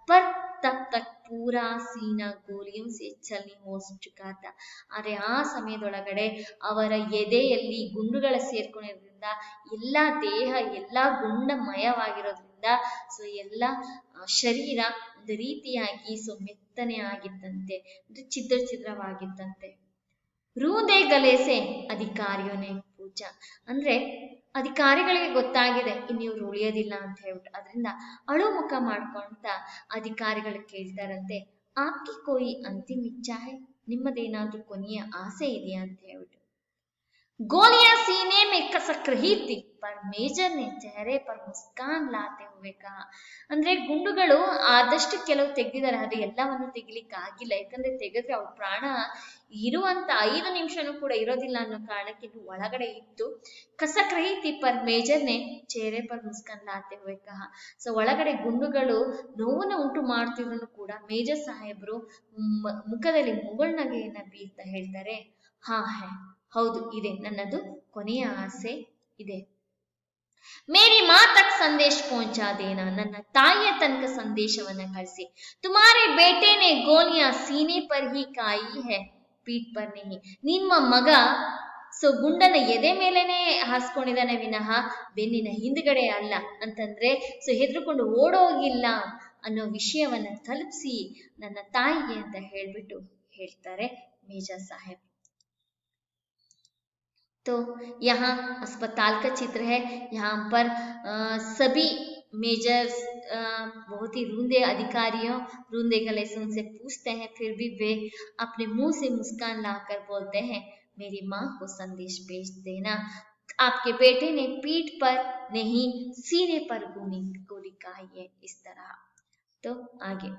ಪರ್ ತಬ್ ತಕ್ ಪೂರಾ ಸೀನಾ ಗೋಲಿಯಂ ಸೆ ಛಲ್ನಿ ಹೋ ಚುಕಾ ಥಾ. ಆದ್ರೆ ಆ ಸಮಯದೊಳಗಡೆ ಅವರ ಎದೆಯಲ್ಲಿ ಗುಂಡುಗಳ ಸೇರ್ಕೊಂಡಿರೋದ್ರಿಂದ ಎಲ್ಲಾ ದೇಹ ಎಲ್ಲಾ ಗುಂಡಮಯವಾಗಿರೋದ್ರಿಂದ ಸೊ ಎಲ್ಲಾ ಶರೀರ ಒಂದು ರೀತಿಯಾಗಿ ಸೊ ಮೆತ್ತನೆ ಆಗಿತ್ತಂತೆ, ಅಂದ್ರೆ ಛಿದ್ರವಾಗಿತ್ತಂತೆ. ರೂದೆ ಗಲೇಸೆ ಅಧಿಕಾರಿಯೋನೆ ಪೂಜ, ಅಂದ್ರೆ ಅಧಿಕಾರಿಗಳಿಗೆ ಗೊತ್ತಾಗಿದೆ ಇನ್ನಿವ್ರು ಉಳಿಯೋದಿಲ್ಲ ಅಂತ ಹೇಳ್ಬಿಟ್ಟು, ಅದರಿಂದ ಅಳು ಮುಖ ಮಾಡ್ಕೊಂತ ಅಧಿಕಾರಿಗಳು ಕೇಳ್ತಾರಂತೆ, ಆಪ್ಕಿ ಕೋಯಿ ಅಂತಿಮ ಇಚ್ಛಾ ಹೈ, ನಿಮ್ಮದೇನಾದ್ರೂ ಕೊನೆಯ ಆಸೆ ಇದೆಯಾ ಅಂತ ಹೇಳ್ಬಿಟ್ಟು. ಗೋಲಿಯಾ ಸೀನೆ ಮೇ ಕಸಕ್ ರಹಿ ಥಿ ಪರ್ ಮೇಜರ್ ನೆ ಚೆಹರೆ ಪರ್ ಮುಸ್ಕಾನ್ ಲಾತೆ ಹುವೆ ಕಹಾ. ಅಂದ್ರೆ ಗುಂಡುಗಳು ಆದಷ್ಟು ಕೆಲವು ತೆಗ್ದಿದ್ದಾರೆ, ಆದ್ರೆ ಎಲ್ಲವನ್ನು ತೆಗಿಲಿಕ್ಕೆ ಆಗಿಲ್ಲ, ಯಾಕಂದ್ರೆ ತೆಗೆದ್ರೆ ಅವ್ರ ಪ್ರಾಣ ಇರುವಂತ 5 ನಿಮಿಷನೂ ಕೂಡ ಇರೋದಿಲ್ಲ ಅನ್ನೋ ಕಾರಣಕ್ಕೆ ಇದು ಒಳಗಡೆ ಇತ್ತು. ಕಸಕ್ ರಹಿ ಥಿ ಪರ್ ಮೇಜರ್ ನೆ ಚೆಹರೆ ಪರ್ ಮುಸ್ಕಾನ್ ಲಾತೆ ಹುವೆ ಕಹಾ. ಸೊ ಒಳಗಡೆ ಗುಂಡುಗಳು ನೋವನ್ನು ಉಂಟು ಮಾಡ್ತಿದ್ರು ಕೂಡ ಮೇಜರ್ ಸಾಹೇಬ್ರು ಮುಖದಲ್ಲಿ ಮುಗುಳ್ನಗೆಯನ್ನ ಬೀರ್ತಾ ಹೇಳ್ತಾರೆ, ಹಾ ಹೇ, ಹೌದು ಇದೆ, ನನ್ನದು ಕೊನೆಯ ಆಸೆ ಇದೆ. ಮೇರಿ ಮಾ ತಕ್ ಸಂದೇಶ ಪਹੁಂಚಾ ದೇನಾ, ನನ್ನ ತಾಯಿಯ ತನಕ ಸಂದೇಶವನ್ನ ಕಳಿಸಿ. ತುಮಾರೆ ಬೇಟೆನೆ ಗೋಲಿಯಾ ಸೀನೆ ಪರ್ ಹಿ ಕಾಯಿ ಹೈ ಪೀಠ್ ಪರ್ ನಹಿ. ನಿಮ್ಮ ಮಗ ಸೊ ಗುಂಡನ ಎದೆ ಮೇಲೆನೆ ಹಾಸ್ಕೊಂಡಿದ್ದಾನೆ ವಿನಃ ಬೆನ್ನಿನ ಹಿಂದ್ಗಡೆ ಅಲ್ಲ ಅಂತಂದ್ರೆ ಸೊ ಹೆದರ್ಕೊಂಡು ಓಡೋಗಿಲ್ಲ ಅನ್ನೋ ವಿಷಯವನ್ನ ತಲುಪಿಸಿ ನನ್ನ ತಾಯಿಗೆ ಅಂತ ಹೇಳ್ಬಿಟ್ಟು ಹೇಳ್ತಾರೆ ಮೇಜರ್ ಸಾಹೇಬ್. तो यहाँ अस्पताल का चित्र है, यहाँ पर सभी मेजर्स बहुत ही रूंधे अधिकारियों रूंधे गले से उनसे पूछते हैं, फिर भी वे अपने मुंह से मुस्कान लाकर बोलते हैं, मेरी माँ को संदेश भेज देना, आपके बेटे ने पीठ पर नहीं सीने पर गोली खाई है, इस तरह. तो आगे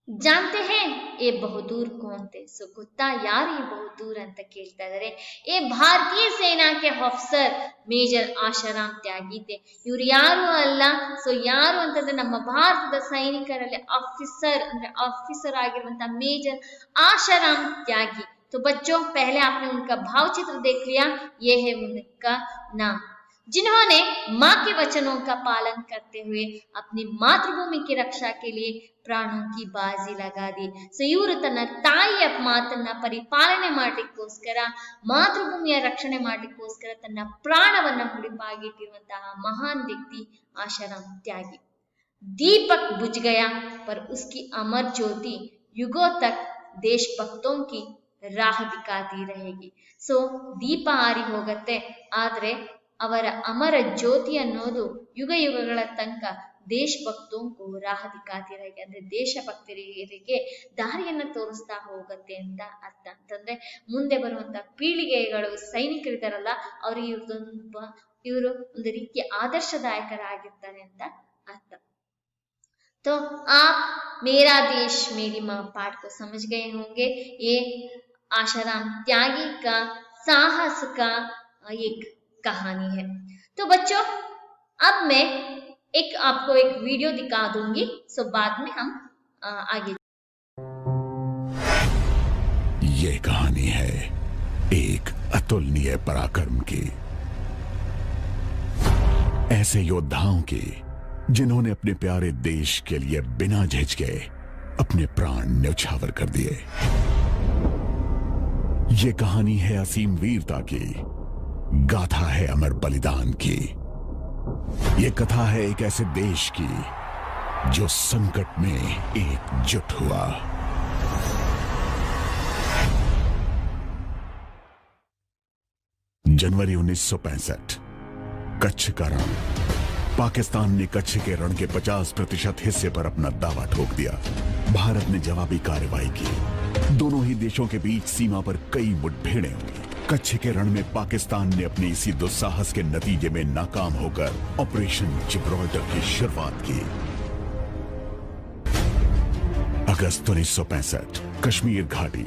जानते हैं ये बहादुर कौन थे, सो ಗೊತ್ತಾ ಯಾರು ಈ ಬಹದ್ದೂರ್ ಅಂತ ಕೇಳ್ತಾ ಇದಾರೆ. ये भारतीय सेना के अफसर ಮೇಜರ್ ಆಶಾರಾಮ್ ತ್ಯಾಗಿ थे. ಇವ್ರು ಯಾರು ಅಲ್ಲ, ಸೊ ಯಾರು ಅಂತಂದ್ರೆ ನಮ್ಮ ಭಾರತದ ಸೈನಿಕರಲ್ಲಿ ಆಫೀಸರ್ ಆಗಿರುವಂತಹ ಮೇಜರ್ ಆಶಾರಾಮ್ ತ್ಯಾಗಿ. तो बच्चों पहले आपने उनका भावचित्र देख लिया, ये है उनका नाम, जिन्होंने माँ के वचनों का पालन करते हुए अपनी मातृभूमि की रक्षा के लिए ಪ್ರಾಣೋ ಕಿ ಬಾಜಿ ಲಗಾ ದಿ. ಸೊ ಇವರು ತನ್ನ ತಾಯಿಯ ಮಾತನ್ನ ಪರಿಪಾಲನೆ ಮಾಡ್ಲಿಕ್ಕೋಸ್ಕರ, ಮಾತೃಭೂಮಿಯ ರಕ್ಷಣೆ ಮಾಡ್ಲಿಕ್ಕೋಸ್ಕರ ತನ್ನ ಪ್ರಾಣವನ್ನ ಮುಡಿಪಾಗಿಟ್ಟಿರುವಂತಹ ಮಹಾನ್ ವ್ಯಕ್ತಿ ಆಶಾರಾಮ್ ತ್ಯಾಗಿ. दीपक बुझ गया पर उसकी अमर ज्योति युगों तक देशभक्तों की राह दिखाती रहेगी. ಸೊ ದೀಪ ಆರಿ ಹೋಗತ್ತೆ, ಆದ್ರೆ ಅವರ ಅಮರ ಜ್ಯೋತಿ ಅನ್ನೋದು ಯುಗ ಯುಗಗಳ ತನಕ ದೇಶಭಕ್ತೋಂಕು ರಾಹ ದಿಕ್ಕಾತಿ रहेगी, ಅಂದ್ರೆ ದೇಶಭಕ್ತರಿಗೆ ದಾರಿಯನ್ನ ತೋರಿಸ್ತಾ ಹೋಗತ್ತೆ ಅಂತ ಅರ್ಥ. ಅಂತಂದ್ರೆ ಮುಂದೆ ಬರುವಂತ ಪೀಳಿಗೆಗಳು ಸೈನಿಕರಿದಾರಲ್ಲ ಅವ್ರಿಗೆ ಇವರು ಒಂದು ರೀತಿಯ ಆದರ್ಶದಾಯಕರಾಗಿರ್ತಾರೆ ಅಂತ ಅರ್ಥ. तो आप मेरा देश मेरी माँ पाठ को समझ गए होंगे. ये आशाराम त्यागी का साहस का एक कहानी है. तो बच्चों अब मैं आपको एक वीडियो दिखा दूंगी, सो बाद में हम आगे. ये कहानी है एक अतुलनीय पराक्रम की, ऐसे योद्धाओं की जिन्होंने अपने प्यारे देश के लिए बिना झिझके अपने प्राण न्यौछावर कर दिए. ये कहानी है असीम वीरता की, गाथा है अमर बलिदान की. ये कथा है एक ऐसे देश की जो संकट में एकजुट हुआ. जनवरी 1965, कच्छ का रण. पाकिस्तान ने कच्छ के रण के 50% हिस्से पर अपना दावा ठोक दिया. भारत ने जवाबी कार्रवाई की. दोनों ही देशों के बीच सीमा पर कई मुठभेड़ें हुई. कच्छ के रण में पाकिस्तान ने अपने इसी दुस्साहस के नतीजे में नाकाम होकर ऑपरेशन जिब्राल्टर की शुरुआत की. अगस्त 1965, कश्मीर घाटी.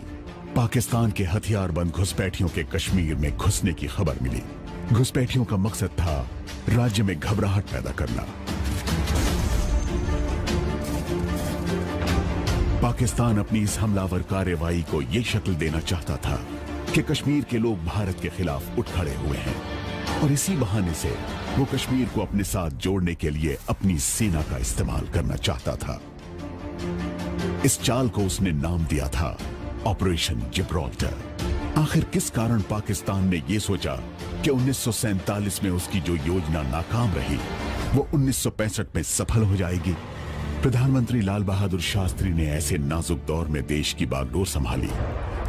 पाकिस्तान के हथियारबंद घुसपैठियों के कश्मीर में घुसने की खबर मिली. घुसपैठियों का मकसद था राज्य में घबराहट पैदा करना. पाकिस्तान अपनी इस हमलावर कार्रवाई को यह शक्ल देना चाहता था कि कश्मीर के लोग भारत के खिलाफ उठ खड़े हुए हैं और इसी बहाने से वो कश्मीर को अपने साथ जोड़ने के लिए अपनी सेना का इस्तेमाल करना चाहता था। इस चाल को उसने नाम दिया था ऑपरेशन जिब्राल्टर। आखिर किस कारण पाकिस्तान ने यह सोचा कि 1947 में उसकी जो योजना नाकाम रही वो 1965 में सफल हो जाएगी? प्रधानमंत्री लाल बहादुर शास्त्री ने ऐसे नाजुक दौर में देश की बागडोर संभाली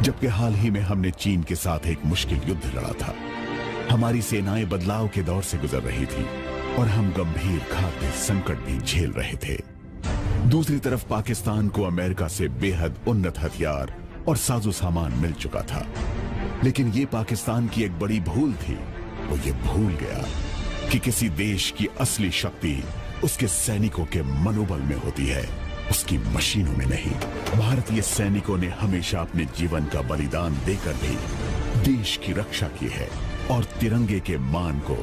जबकि हाल ही में हमने चीन के साथ एक मुश्किल युद्ध लड़ा था। हमारी सेनाएं बदलाव के दौर से गुजर रही थी और हम गंभीर खाद्य संकट भी झेल रहे थे। दूसरी तरफ पाकिस्तान को अमेरिका से बेहद उन्नत हथियार और साजो सामान मिल चुका था, लेकिन ये पाकिस्तान की एक बड़ी भूल थी। वो ये भूल गया कि किसी देश की असली शक्ति उसके सैनिकों के मनोबल में होती है, उसकी मशीनों में नहीं। भारतीय सैनिकों ने हमेशा अपने जीवन का बलिदान देकर भी देश की रक्षा की है और तिरंगे के मान को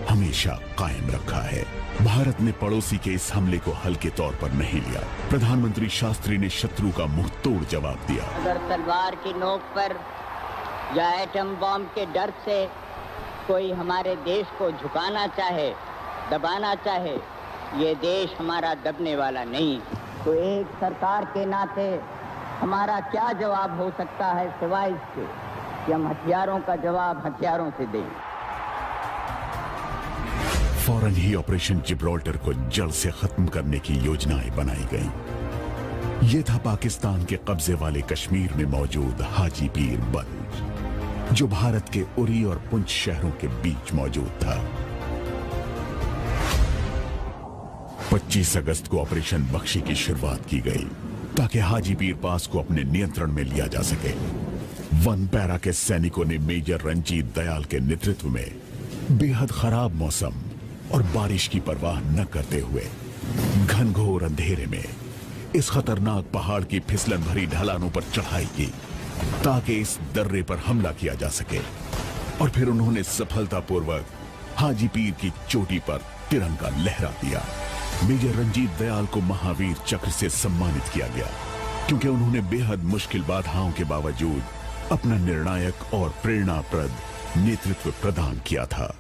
हमेशा कायम रखा है। भारत ने पड़ोसी के इस हमले को हल्के तौर पर नहीं लिया। प्रधानमंत्री शास्त्री ने शत्रु का मुंह तोड़ जवाब दिया। अगर तलवार की नोक पर या एटम बम के डर से कोई हमारे देश को झुकाना चाहे, दबाना चाहे, ये देश हमारा दबने वाला नहीं। तो एक सरकार के नाते हमारा क्या जवाब हो सकता है सिवाय इसके कि हम हथियारों का जवाब हथियारों से दें। फौरन ही ऑपरेशन जिब्राल्टर को जड़ से खत्म करने की योजनाएं बनाई गईं। यह था पाकिस्तान के कब्जे वाले कश्मीर में मौजूद हाजी पीर बंद, जो भारत के उरी और पुंछ शहरों के बीच मौजूद था। 25 अगस्त को ऑपरेशन बख्शी की शुरुआत की गई ताकि हाजी पीर पास को अपने नियंत्रण में लिया जा सके। वन पैरा के सैनिकों ने मेजर रंजीत दयाल के नेतृत्व में बेहद खराब मौसम और बारिश की परवाह न करते हुए घनघोर अंधेरे में इस खतरनाक पहाड़ की फिसलन भरी ढलानों पर चढ़ाई की ताकि इस दर्रे पर हमला किया जा सके, और फिर उन्होंने सफलतापूर्वक हाजी पीर की चोटी पर तिरंगा लहरा दिया। मेजर रंजीत दयाल को महावीर चक्र से सम्मानित किया गया क्योंकि उन्होंने बेहद मुश्किल बाधाओं के बावजूद अपना निर्णायक और प्रेरणाप्रद नेतृत्व प्रदान किया था।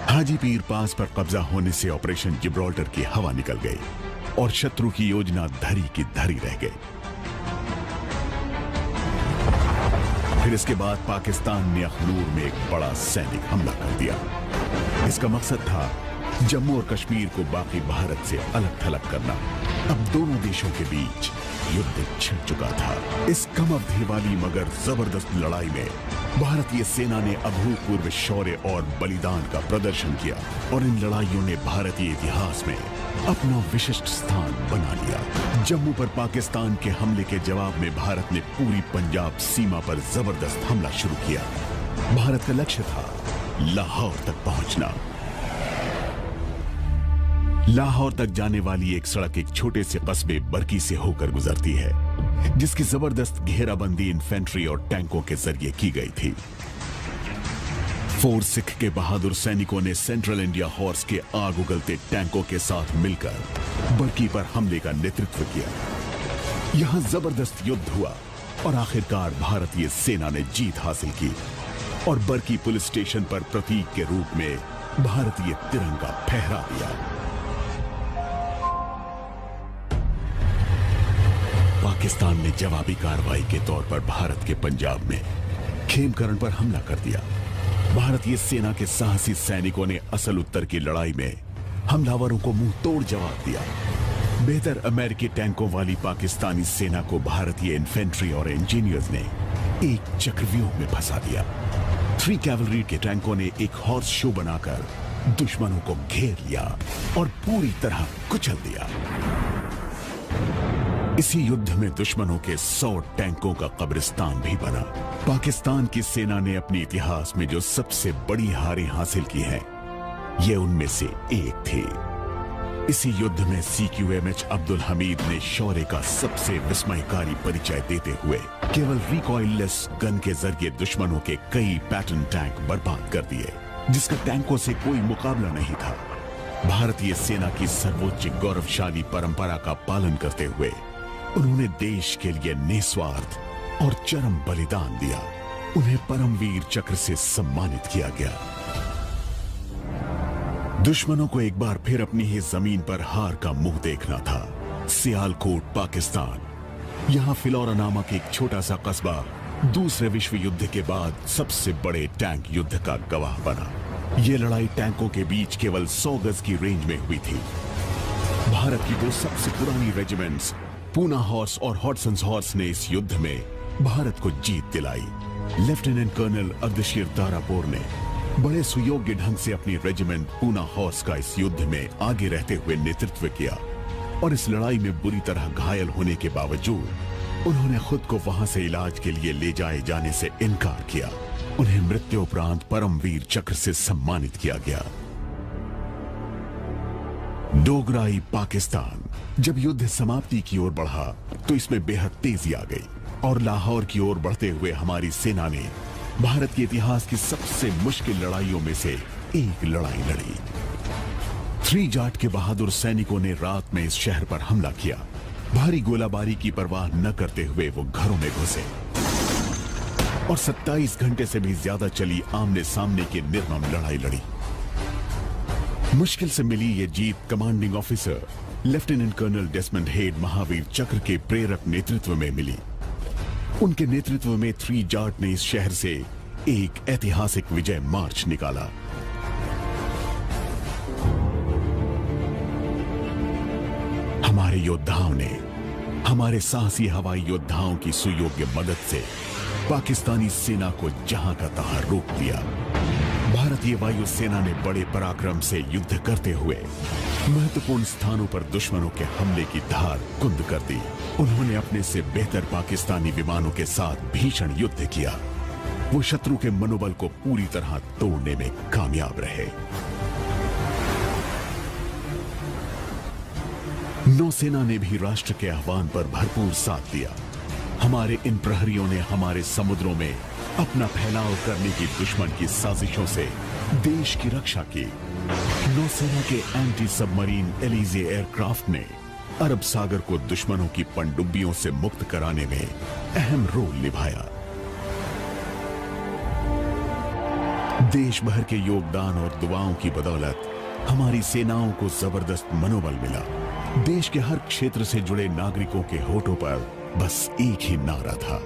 हाजी पीर पास पर कब्जा होने से ऑपरेशन जिब्राल्टर की हवा निकल गई और शत्रु की योजना धरी की धरी रह गई। फिर इसके बाद पाकिस्तान ने अखनूर में एक बड़ा सैनिक हमला कर दिया। इसका मकसद था जम्मू और कश्मीर को बाकी भारत से अलग थलग करना। अब दोनों देशों के बीच युद्ध छिड़ चुका था। इस कम अवधि वाली मगर जबरदस्त लड़ाई में भारतीय सेना ने अभूतपूर्व शौर्य और बलिदान का प्रदर्शन किया और इन लड़ाइयों ने भारतीय इतिहास में अपना विशिष्ट स्थान बना लिया। जम्मू पर पाकिस्तान के हमले के जवाब में भारत ने पूरी पंजाब सीमा पर जबरदस्त हमला शुरू किया। भारत का लक्ष्य था लाहौर तक पहुंचना। लाहौर तक जाने वाली एक सड़क एक छोटे से कस्बे बरकी से होकर गुजरती है, जिसकी जबरदस्त घेराबंदी इन्फेंट्री और टैंकों के जरिए की गई थी। फोर सिख के बहादुर सैनिकों ने सेंट्रल इंडिया हॉर्स के आग उगलते टैंकों के साथ मिलकर बरकी पर हमले का नेतृत्व किया। यहां जबरदस्त युद्ध हुआ और आखिरकार भारतीय सेना ने जीत हासिल की और बरकी पुलिस स्टेशन पर प्रतीक के रूप में भारतीय तिरंगा फहरा दिया। पाकिस्तान ने जवाबी कार्रवाई के तौर पर भारत के पंजाब में खेमकरण पर हमला कर दिया। भारतीय सेना के साहसी सैनिकों ने असल उत्तर की लड़ाई में हमलावरों को मुंह तोड़ जवाब दिया। बेहतर अमेरिकी टैंकों वाली पाकिस्तानी सेना को भारतीय इन्फेंट्री और इंजीनियर्स ने एक चक्रव्यूह में फंसा दिया। 3 कैवलरी के टैंकों ने एक हॉर्स शो बनाकर दुश्मनों को घेर लिया और पूरी तरह कुचल दिया। इसी युद्ध में दुश्मनों के 100 टैंकों का कब्रिस्तान भी बना। पाकिस्तान की सेना ने अपने इतिहास में जो सबसे बड़ी हारें हासिल की हैं, ये उनमें से एक थी। इसी युद्ध में CQMH अब्दुल हमीद ने शौर्य का सबसे विस्मयकारी परिचय देते हुए केवल रिकॉइललेस गन के जरिए दुश्मनों के कई पैटर्न टैंक बर्बाद कर दिए, जिसका टैंकों से कोई मुकाबला नहीं था। भारतीय सेना की सर्वोच्च गौरवशाली परंपरा का पालन करते हुए उन्होंने देश के लिए निस्वार्थ और चरम बलिदान दिया। उन्हें परमवीर चक्र से सम्मानित किया गया। दुश्मनों को एक बार फिर अपनी ही जमीन पर हार का मुंह देखना था। सियालकोट, पाकिस्तान। यहां फिलौरा नामक एक छोटा सा कस्बा दूसरे विश्व युद्ध के बाद सबसे बड़े टैंक युद्ध का गवाह बना। यह लड़ाई टैंकों के बीच केवल 100 गज की रेंज में हुई थी। भारत की दो सबसे पुरानी रेजिमेंट्स पूना हॉर्स और हॉडसन्स हॉर्स ने इस युद्ध में भारत को जीत दिलाई। लेफ्टिनेंट कर्नल अर्धशीर तारापुर ने बड़े सुयोग्य ढंग से अपनी रेजिमेंट पूना हॉर्स का इस युद्ध में आगे रहते हुए नेतृत्व किया और इस लड़ाई में बुरी तरह घायल होने के बावजूद उन्होंने खुद को वहां से इलाज के लिए ले जाए जाने से इनकार किया। उन्हें मृत्यु उपरांत परमवीर चक्र से सम्मानित किया गया। डोगराई, पाकिस्तान। जब युद्ध समाप्ति की ओर बढ़ा तो इसमें बेहद तेजी आ गई और लाहौर की ओर बढ़ते हुए हमारी सेना ने भारत के इतिहास की सबसे मुश्किल लड़ाइयों में से एक लड़ाई लड़ी। 3 जाट के बहादुर सैनिकों ने रात में इस शहर पर हमला किया। भारी गोलाबारी की परवाह न करते हुए वो घरों में घुसे और 27 घंटे से भी ज्यादा चली आमने सामने की निर्मम लड़ाई लड़ी। मुश्किल से मिली ये जीत commanding officer lieutenant colonel Desmond Hayde Mahavir Chakra के प्रेरक नेतृत्व में मिली। उनके नेतृत्व में 3 जाट ने इस शहर से एक ऐतिहासिक विजय मार्च निकाला। हमारे योद्धाओं ने हमारे साहसी हवाई योद्धाओं की सुयोग्य मदद से पाकिस्तानी सेना को जहां का तहां रोक दिया। भारतीय वायु सेना ने बड़े पराक्रम से युद्ध करते हुए महत्वपूर्ण स्थानों पर दुश्मनों के हमले की धार कुंद कर दी। उन्होंने अपने से बेहतर पाकिस्तानी विमानों के साथ भीषण युद्ध किया। वो शत्रु के मनोबल को पूरी तरह तोड़ने में कामयाब रहे। नौसेना ने भी राष्ट्र के आह्वान पर भरपूर साथ दिया। हमारे इन प्रहरियों ने हमारे समुद्रों में अपना फैलाव करने की दुश्मन की साजिशों से देश की रक्षा की। नौसेना के एंटी सबमरीन एलिजे एयरक्राफ्ट ने अरब सागर को दुश्मनों की पनडुब्बियों से मुक्त कराने में अहम रोल निभाया। देश भर के योगदान और दुआओं की बदौलत हमारी सेनाओं को जबरदस्त मनोबल मिला। देश के हर क्षेत्र से जुड़े नागरिकों के होठों पर बस एक ही नारा था,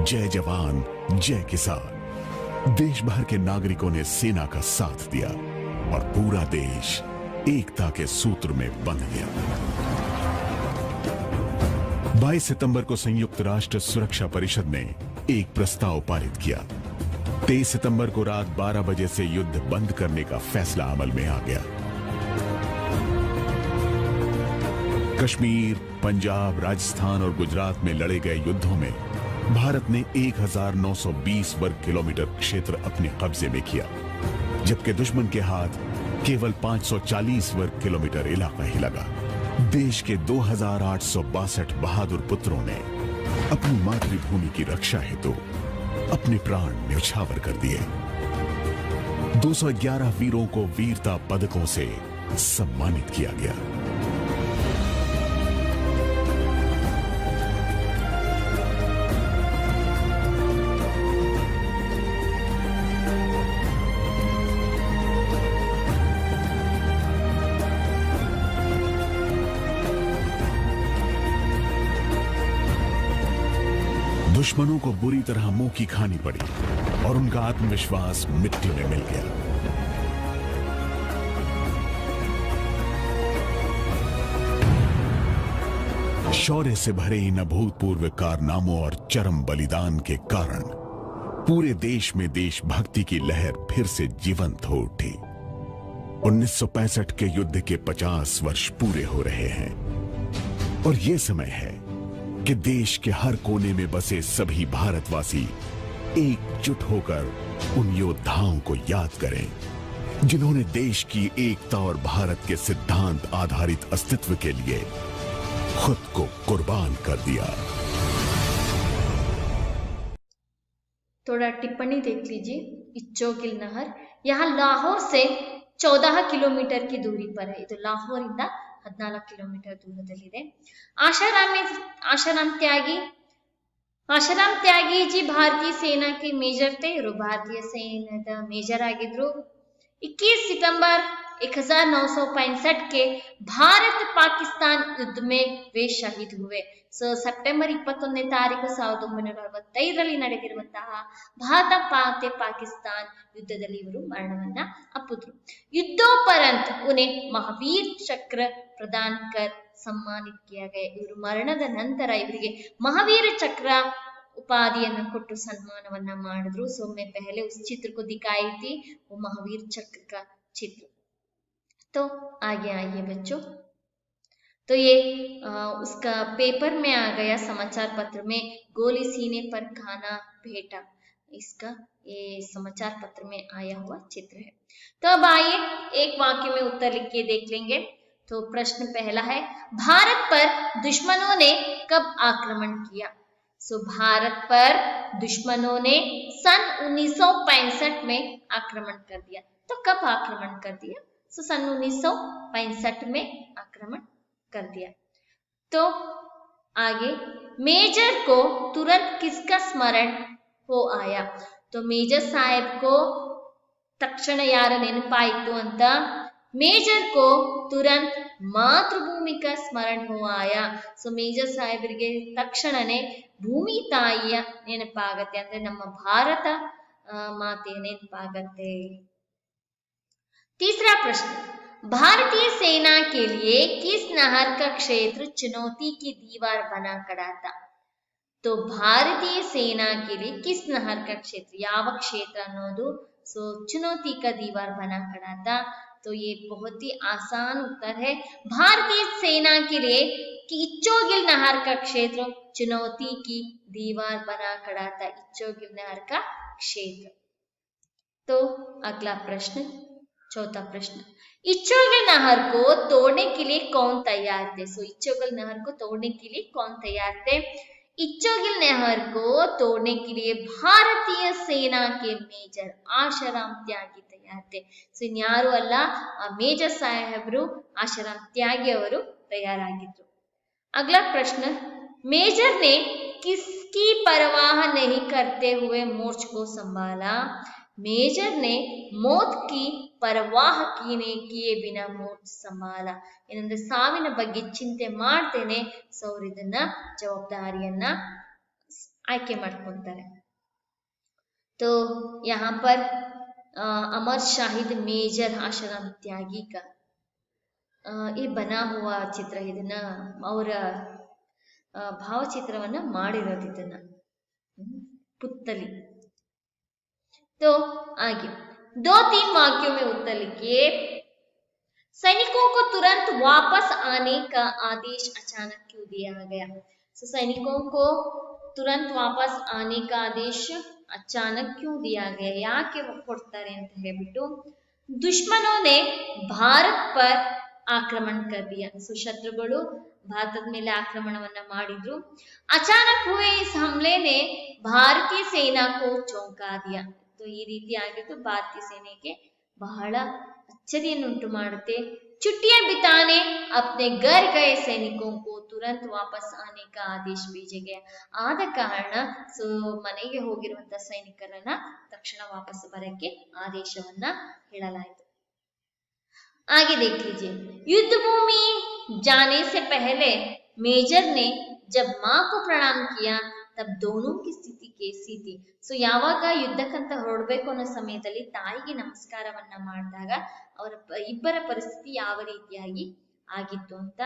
जय जवान जय किसान। देश भर के नागरिकों ने सेना का साथ दिया और पूरा देश एकता के सूत्र में बंध गया। 22 सितंबर को संयुक्त राष्ट्र सुरक्षा परिषद ने एक प्रस्ताव पारित किया। 23 सितंबर को रात 12 बजे से युद्ध बंद करने का फैसला अमल में आ गया। कश्मीर, पंजाब, राजस्थान और गुजरात में लड़े गए युद्धों में भारत ने 1920 वर्ग किलोमीटर क्षेत्र अपने कब्जे में किया, जबकि दुश्मन के हाथ केवल 540 वर्ग किलोमीटर इलाका ही लगा। देश के 2862 बहादुर पुत्रों ने अपनी मातृभूमि की रक्षा हेतु अपने प्राण न्यौछावर कर दिए। 211 वीरों को वीरता पदकों से सम्मानित किया गया। दुश्मनों को बुरी तरह मुंह की खानी पड़ी और उनका आत्मविश्वास मिट्टी में मिल गया। शौर्य से भरे इन अभूतपूर्व कारनामों और चरम बलिदान के कारण पूरे देश में देशभक्ति की लहर फिर से जीवंत हो उठी। 1965 के युद्ध के 50 वर्ष पूरे हो रहे हैं और यह समय है कि देश के हर कोने में बसे सभी भारतवासी एकजुट होकर उन योद्धाओं को याद करें जिन्होंने देश की एकता और भारत के सिद्धांत आधारित अस्तित्व के लिए खुद को कुर्बान कर दिया। थोड़ा टिप्पणी देख लीजिए। इच्चोगिल नहर यहाँ लाहौर से 14 किलोमीटर की दूरी पर है। ಇದು ಲಾಹೋರಿಂದ 14 ಕಿಲೋಮೀಟರ್ ದೂರದಲ್ಲಿದೆ। ಆಶಾರಾಮ್ ತ್ಯಾಗಿ ಆಶರಾಮ್ ತ್ಯಾಗೀಜಿ ಭಾರತೀಯ ಸೇನಾ के मेजर थे, ಇವರು ಭಾರತೀಯ ಸೇನಾದ ಮೇಜರ್ ಆಗಿದ್ರು। 21 सितंबर 1965 के भारत पाकिस्तान युद्ध में वे शहीद हुए। ಸೆಪ್ಟೆಂಬರ್ 21ನೇ ತಾರೀಕು 1965ರಲ್ಲಿ ನಡೆದಿರುವಂತಹ ಭಾರತ ಮತ್ತೆ ಪಾಕಿಸ್ತಾನ್ ಯುದ್ಧದಲ್ಲಿ ಇವರು ಮರಣವನ್ನ ಅಪ್ಪಿದ್ರು। ಯುದ್ಧೋಪರಂತ್ उन्हें महावीर चक्र प्रदान कर सम्मानित किया गया। ಇವರು ಮರಣದ ನಂತರ ಇವರಿಗೆ ಮಹಾವೀರ ಚಕ್ರ उपाधिಯನ್ನು ಕೊಟ್ಟು ಸನ್ಮಾನವನ್ನ ಮಾಡಿದ್ರು। सो मैं पहले उस चित्र को दिखाई थी, वो महावीर चक्र का चित्र। तो आगे आइए बच्चों, तो ये उसका पेपर में आ गया, समाचार पत्र में गोली सीने पर खाना भेटा, इसका ये समाचार पत्र में आया हुआ चित्र है। तो अब आइए एक वाक्य में उत्तर लिख के देख लेंगे। तो प्रश्न पहला है, भारत पर दुश्मनों ने कब आक्रमण किया? सो भारत पर दुश्मनों ने सन 1965 में आक्रमण कर दिया। तो कब आक्रमण कर दिया? सो सन 1965 में आक्रमण कर दिया। तो आगे, मेजर को तुरंत किसका स्मरण हो आया? तो मेजर साहब को तक्षण यार नेनपायितु अंत, मेजर को तुरंत मातृभूमि का स्मरण हो आया। सो मेजर साहेबರಿಗೆ ತಕ್ಷಣನೇ ಭೂಮಿ ತಾಯಿಯ ನೆನಪಾಗತ್ತೆ, ಅಂದ್ರೆ ನಮ್ಮ ಭಾರತ ಮಾತೆಯ ನೆನಪಾಗತ್ತೆ। तीसरा प्रश्न, भारतीय सेना के लिए किस नहर का क्षेत्र चुनौती की दीवार बना खड़ा था? तो भारतीय सेना के लिए किस नहर का क्षेत्र, ಯಾವ ಕ್ಷೇತ್ರ ಅನ್ನೋದು सो चुनौती का दीवार बना खड़ा था? तो ये बहुत ही आसान उत्तर है, भारतीय सेना के लिए कि इच्चोगिल नहर का क्षेत्र चुनौती की दीवार बना खड़ा था, इच्चोगिल नहर का क्षेत्र। तो अगला प्रश्न, चौथा प्रश्न, इच्चोगिल नहर को तोड़ने के लिए कौन तैयार थे? सो इच्चोगिल नहर को तोड़ने के लिए कौन तैयार थे? इच्चोगिल नहर को तोड़ने के लिए भारतीय सेना के मेजर आशाराम त्यागी तैयार थे। सो इन्यारू अಲ್ಲ, मेजर साहेबರು आशाराम त्यागी ಅವರು तैयारागिದ್ರು। अगला प्रश्न, मेजर ने किसकी परवाह नहीं करते हुए मोर्च को संभाला? मेजर ने मौत की परवाह किए बिना मोर्च संभाला, ಏನಂದ್ರೆ ಸಾವಿನ ಬಗ್ಗೆ ಚಿಂತೆ ಮಾಡ್ತೇನೆ ಸೊ ಅವರು ಇದನ್ನ ಜವಾಬ್ದಾರಿಯನ್ನ ಆಯ್ಕೆ ಮಾಡ್ಕೊಂತಾರೆ। तो यहाँ पर अमर शहीद मेजर आशाराम त्यागी का ये बना हुआ ಚಿತ್ರ, ಇದನ್ನ ಅವರ ಭಾವಚಿತ್ರವನ್ನ ಮಾಡಿರೋದು ಇದನ್ನ ಪುತ್ತಲಿ। तो आगे 2-3 वाक्यों में उत्तर लिखिए। सैनिकों को तुरंत वापस आने का आदेश अचानक क्यों दिया गया? तो सैनिकों को तुरंत वापस आने का आदेश अचानक क्यों दिया गया, ಯಾಕೆ ಕೊಡ್ತಾರೆ ಅಂತ ಹೇಳ್ಬಿಟ್ಟು, दुश्मनों ने भारत पर आक्रमण कर दिया। सो शत्रुಗಳು ಭಾರತದ ಮೇಲೆ ಆಕ್ರಮಣವನ್ನ ಮಾಡಿದ್ರು। अचानक हुए इस हमले ने भारतीय सेना को चौंका दिया। तो ಈ ರೀತಿ ಆಗಿದ್ದು ಭಾರತೀಯ ಸೇನೆಗೆ ಬಹಳ ಅಚ್ಚರಿಯನ್ನುಂಟು ಮಾಡುತ್ತೆ। छुट्टियां बिताने अपने घर गए सैनिकों को तुरंत वापस आने का आदेश भेजे गया। ಆದ ಕಾರಣ ಸೊ ಮನೆಗೆ ಹೋಗಿರುವಂತಹ ಸೈನಿಕರನ್ನ ತಕ್ಷಣ ವಾಪಸ್ ಬರಕ್ಕೆ ಆದೇಶವನ್ನ ಹೇಳಲಾಯಿತು। आगे देख लीजिए, युद्ध भूमि जाने से पहले मेजर ने जब मां को प्रणाम किया तब दोनों की स्थिति कैसी थी? सो ಯಾವಾಗ ಯುದ್ಧಕ್ಕಂತ ಹೊರಡಬೇಕು ಅನ್ನೋ ಸಮಯದಲ್ಲಿ ತಾಯಿಗೆ ನಮಸ್ಕಾರವನ್ನ ಮಾಡಿದಾಗ ಅವರ ಇಬ್ಬರ ಪರಿಸ್ಥಿತಿ ಯಾವ ರೀತಿಯಾಗಿ ಆಗಿತ್ತು ಅಂತ।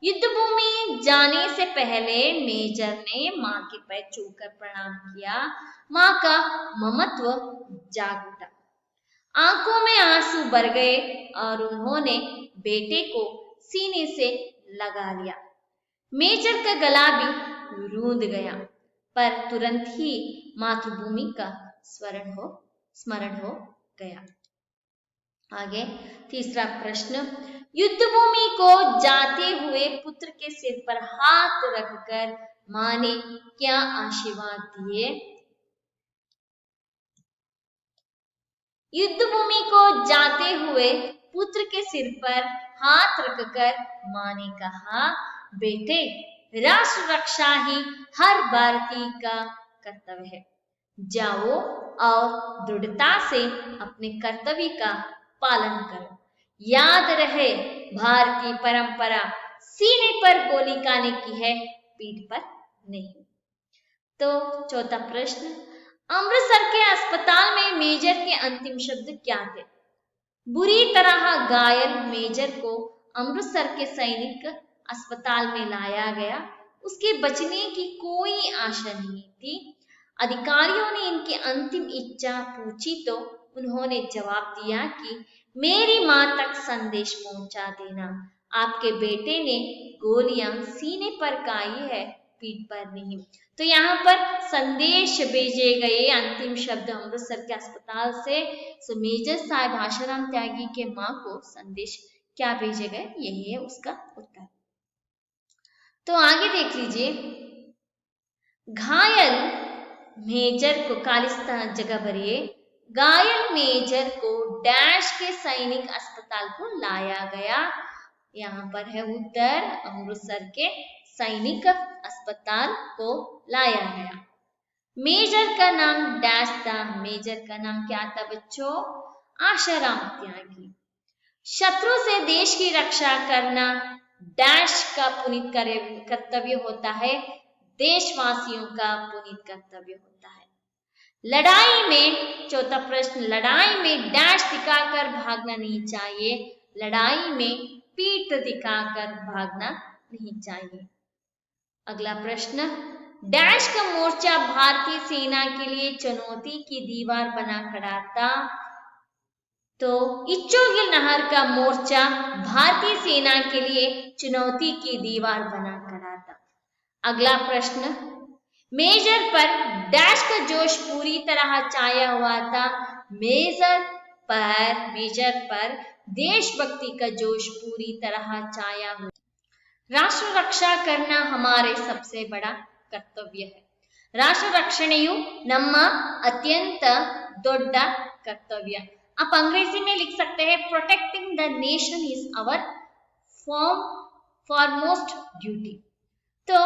युद्ध भूमि जाने से पहले मेजर ने मां के पैर छूकर प्रणाम किया, मां का ममत्व जाग उठा, आंखों में आंसू भर गए और उन्होंने बेटे को सीने से लगा लिया। मेजर का गला भी रूंध गया, पर तुरंत ही मातृभूमि का स्मरण हो गया। आगे तीसरा प्रश्न, युद्ध भूमि को जाते हुए पुत्र के सिर पर हाथ रखकर मां ने क्या आशीर्वाद दिए? युद्ध भूमि को जाते हुए पुत्र के सिर पर हाथ रखकर मां ने कहा, बेटे राष्ट्र रक्षा ही हर भारतीय का कर्तव्य है। जाओ और दृढ़ता से अपने कर्तव्य का पालन करो। याद रहे, भारतीय परंपरा सीने पर गोली खाने की है, पीठ पर नहीं। तो चौथा प्रश्न, अमृतसर के अस्पताल में मेजर के अंतिम शब्द क्या थे? बुरी तरह घायल मेजर को अमृतसर के सैनिक अस्पताल में लाया गया। उसके बचने की कोई आशा नहीं थी। अधिकारियों ने इनकी अंतिम इच्छा पूछी तो उन्होंने जवाब दिया कि मेरी मां तक संदेश पहुंचा देना। आपके बेटे ने गोलियां सीने पर खाई है, पीठ पर नहीं। तो यहाँ पर संदेश भेजे गए अंतिम शब्द अमृतसर के अस्पताल से। सो मेजर साहब आशाराम त्यागी के मां को संदेश क्या भेजे गए, यही है उसका उत्तर। तो आगे देख लीजिए, घायल मेजर को खालिस्तान जगह भरिए। घायल मेजर को डैश के सैनिक अस्पताल को लाया गया। यहाँ पर है उत्तर, अमृतसर के सैनिक अस्पताल को लाया गया। मेजर का नाम डैश था। मेजर का नाम क्या था बच्चों? आशाराम त्यागी। शत्रु से देश की रक्षा करना डैश का पुनीत कर्तव्य होता है, देशवासियों का पुनीत कर्तव्य होता है। लड़ाई में, चौथा प्रश्न, लड़ाई में डैश दिखाकर भागना नहीं चाहिए। लड़ाई में पीठ दिखाकर भागना नहीं चाहिए। अगला प्रश्न, डैश का मोर्चा भारतीय सेना के लिए चुनौती की दीवार बना खड़ा था। तो इच्चोगिल नहर का मोर्चा भारतीय सेना के लिए चुनौती की दीवार बना खड़ा था। अगला प्रश्न, मेजर पर डैश का जोश पूरी तरह छाया हुआ था। मेजर पर देशभक्ति का जोश पूरी तरह छाया हुआ। राष्ट्र रक्षा करना हमारे सबसे बड़ा कर्तव्य है। राष्ट्र रक्षणೆಯು ನಮ್ಮ अत्यंत ದೊಡ್ಡ कर्तव्य। आप अंग्रेजी में लिख सकते हैं, protecting the nation is our foremost duty. तो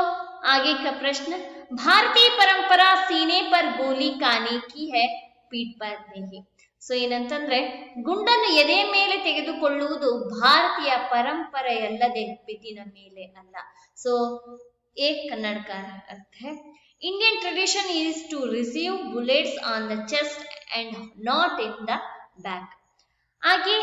आगे का प्रश्न, भारतीय परंपरा सीने पर गोली खाने की है, पीठ पर नहीं। ಸೊ ಏನಂತಂದ್ರೆ, ಗುಂಡನ್ನು ಎದೆ ಮೇಲೆ ತೆಗೆದುಕೊಳ್ಳುವುದು ಭಾರತೀಯ ಪರಂಪರೆಯಲ್ಲದೆ ಬೆನ್ನಿನ ಮೇಲೆ ಅಲ್ಲ। ಸೊ एक कन्नड़ का अर्थ है, Indian tradition is to receive bullets on the chest and not in the back. आगे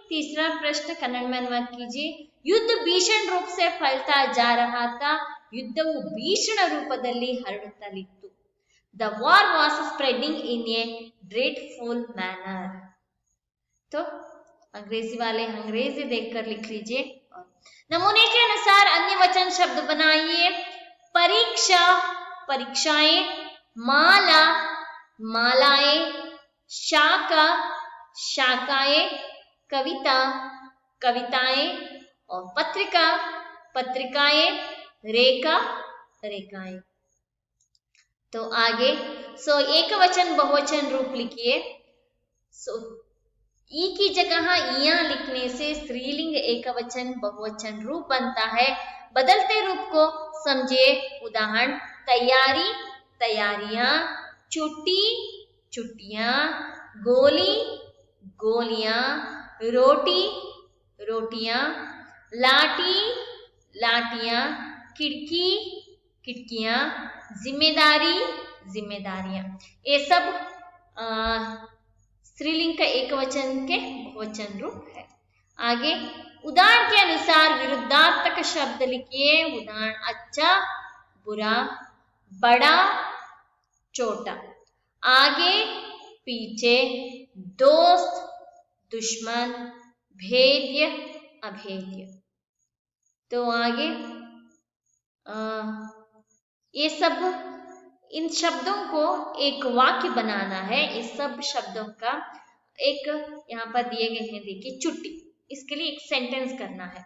तीसरा प्रश्न कन्नड़ में अनुवाद कीजिए। युद्ध भीषण रूप से फैलता जा रहा था। युद्धವು ಭೀಷಣ ರೂಪದಲ್ಲಿ ಹರಡುತ್ತಲಿತ್ತು। The war was spreading in a dreadful manner। तो अंग्रेजी वाले अंग्रेजी देखकर लिख लीजिए। नमूने के अनुसार अन्य वचन शब्द बनाइए। परीक्षा, परीक्षाएं, माला, मालाएं, शाखा, शाखाएं, कविता, कविताएं और पत्रिका, पत्रिकाएं, रेखा, रेखाएं। तो आगे एक वचन बहुवचन रूप लिखिए। ई की जगह इया लिखने से स्त्रीलिंग एकवचन बहुवचन रूप बनता है। बदलते रूप को समझिए। उदाहरण, तैयारी, तैयारियां, छुट्टी, छुट्टियां, गोली, गोलियां, रोटी, रोटियां, लाठी, लाठियां, खिड़की, खिड़कियां, जिम्मेदारी, जिम्मेदारियां। ये सब स्त्रीलिंग का एक वचन के बहुवचन रूप है। आगे उदाहरण के अनुसार विरुद्धार्थक शब्द लिखिए। उदाहरण, अच्छा, बुरा, बड़ा, छोटा। आगे पीछे, दोस्त, दुश्मन, भेद्य, अभेद्य। तो आगे ये सब, इन शब्दों को एक वाक्य बनाना है। इस सब शब्दों का एक यहाँ पर दिए गए हैं, देखिए, छुट्टी, इसके लिए एक सेंटेंस करना है।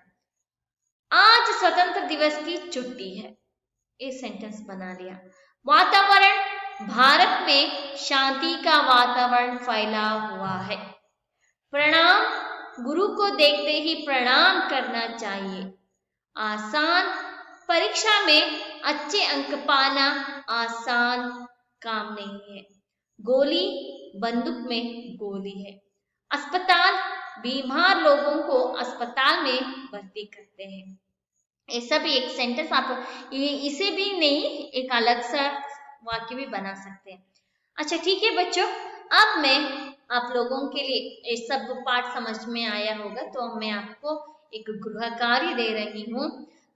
आज स्वतंत्र दिवस की छुट्टी है, ये सेंटेंस बना लिया। वातावरण, भारत में शांति का वातावरण फैला हुआ है। प्रणाम, गुरु को देखते ही प्रणाम करना चाहिए। आसान, परीक्षा में अच्छे अंक पाना आसान काम नहीं है। गोली बंदूक में गोली है। अस्पताल बीमार लोगों को अस्पताल में भर्ती करते हैं। ऐसा भी एक सेंटेंस आप इसे भी नहीं एक अलग सा वाक्य भी बना सकते हैं। अच्छा ठीक है बच्चों, अब मैं आप लोगों के लिए ये सब पाठ समझ में आया होगा, तो मैं आपको एक गृह कार्य दे रही हूँ।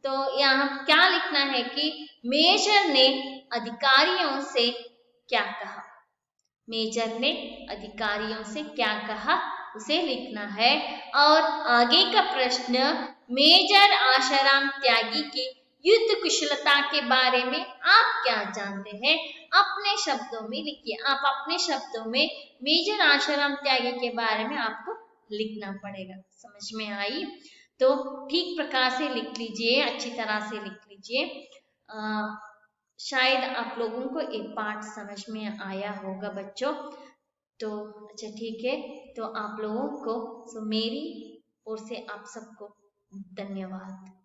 तो यहाँ क्या लिखना है कि मेजर ने अधिकारियों से क्या कहा। मेजर ने अधिकारियों से क्या कहा उसे लिखना है। और आगे का प्रश्न, मेजर आशाराम त्यागी की युद्ध कुशलता के बारे में आप क्या जानते हैं, अपने शब्दों में लिखिए। आप अपने शब्दों में मेजर आशाराम त्यागी के बारे में आपको लिखना पड़ेगा। समझ में आई? तो ठीक प्रकार से लिख लीजिए, अच्छी तरह से लिख लीजिए। शायद आप लोगों को एक पाठ समझ में आया होगा बच्चों। तो अच्छा ठीक है, तो आप लोगों को मेरी ओर से आप सबको धन्यवाद।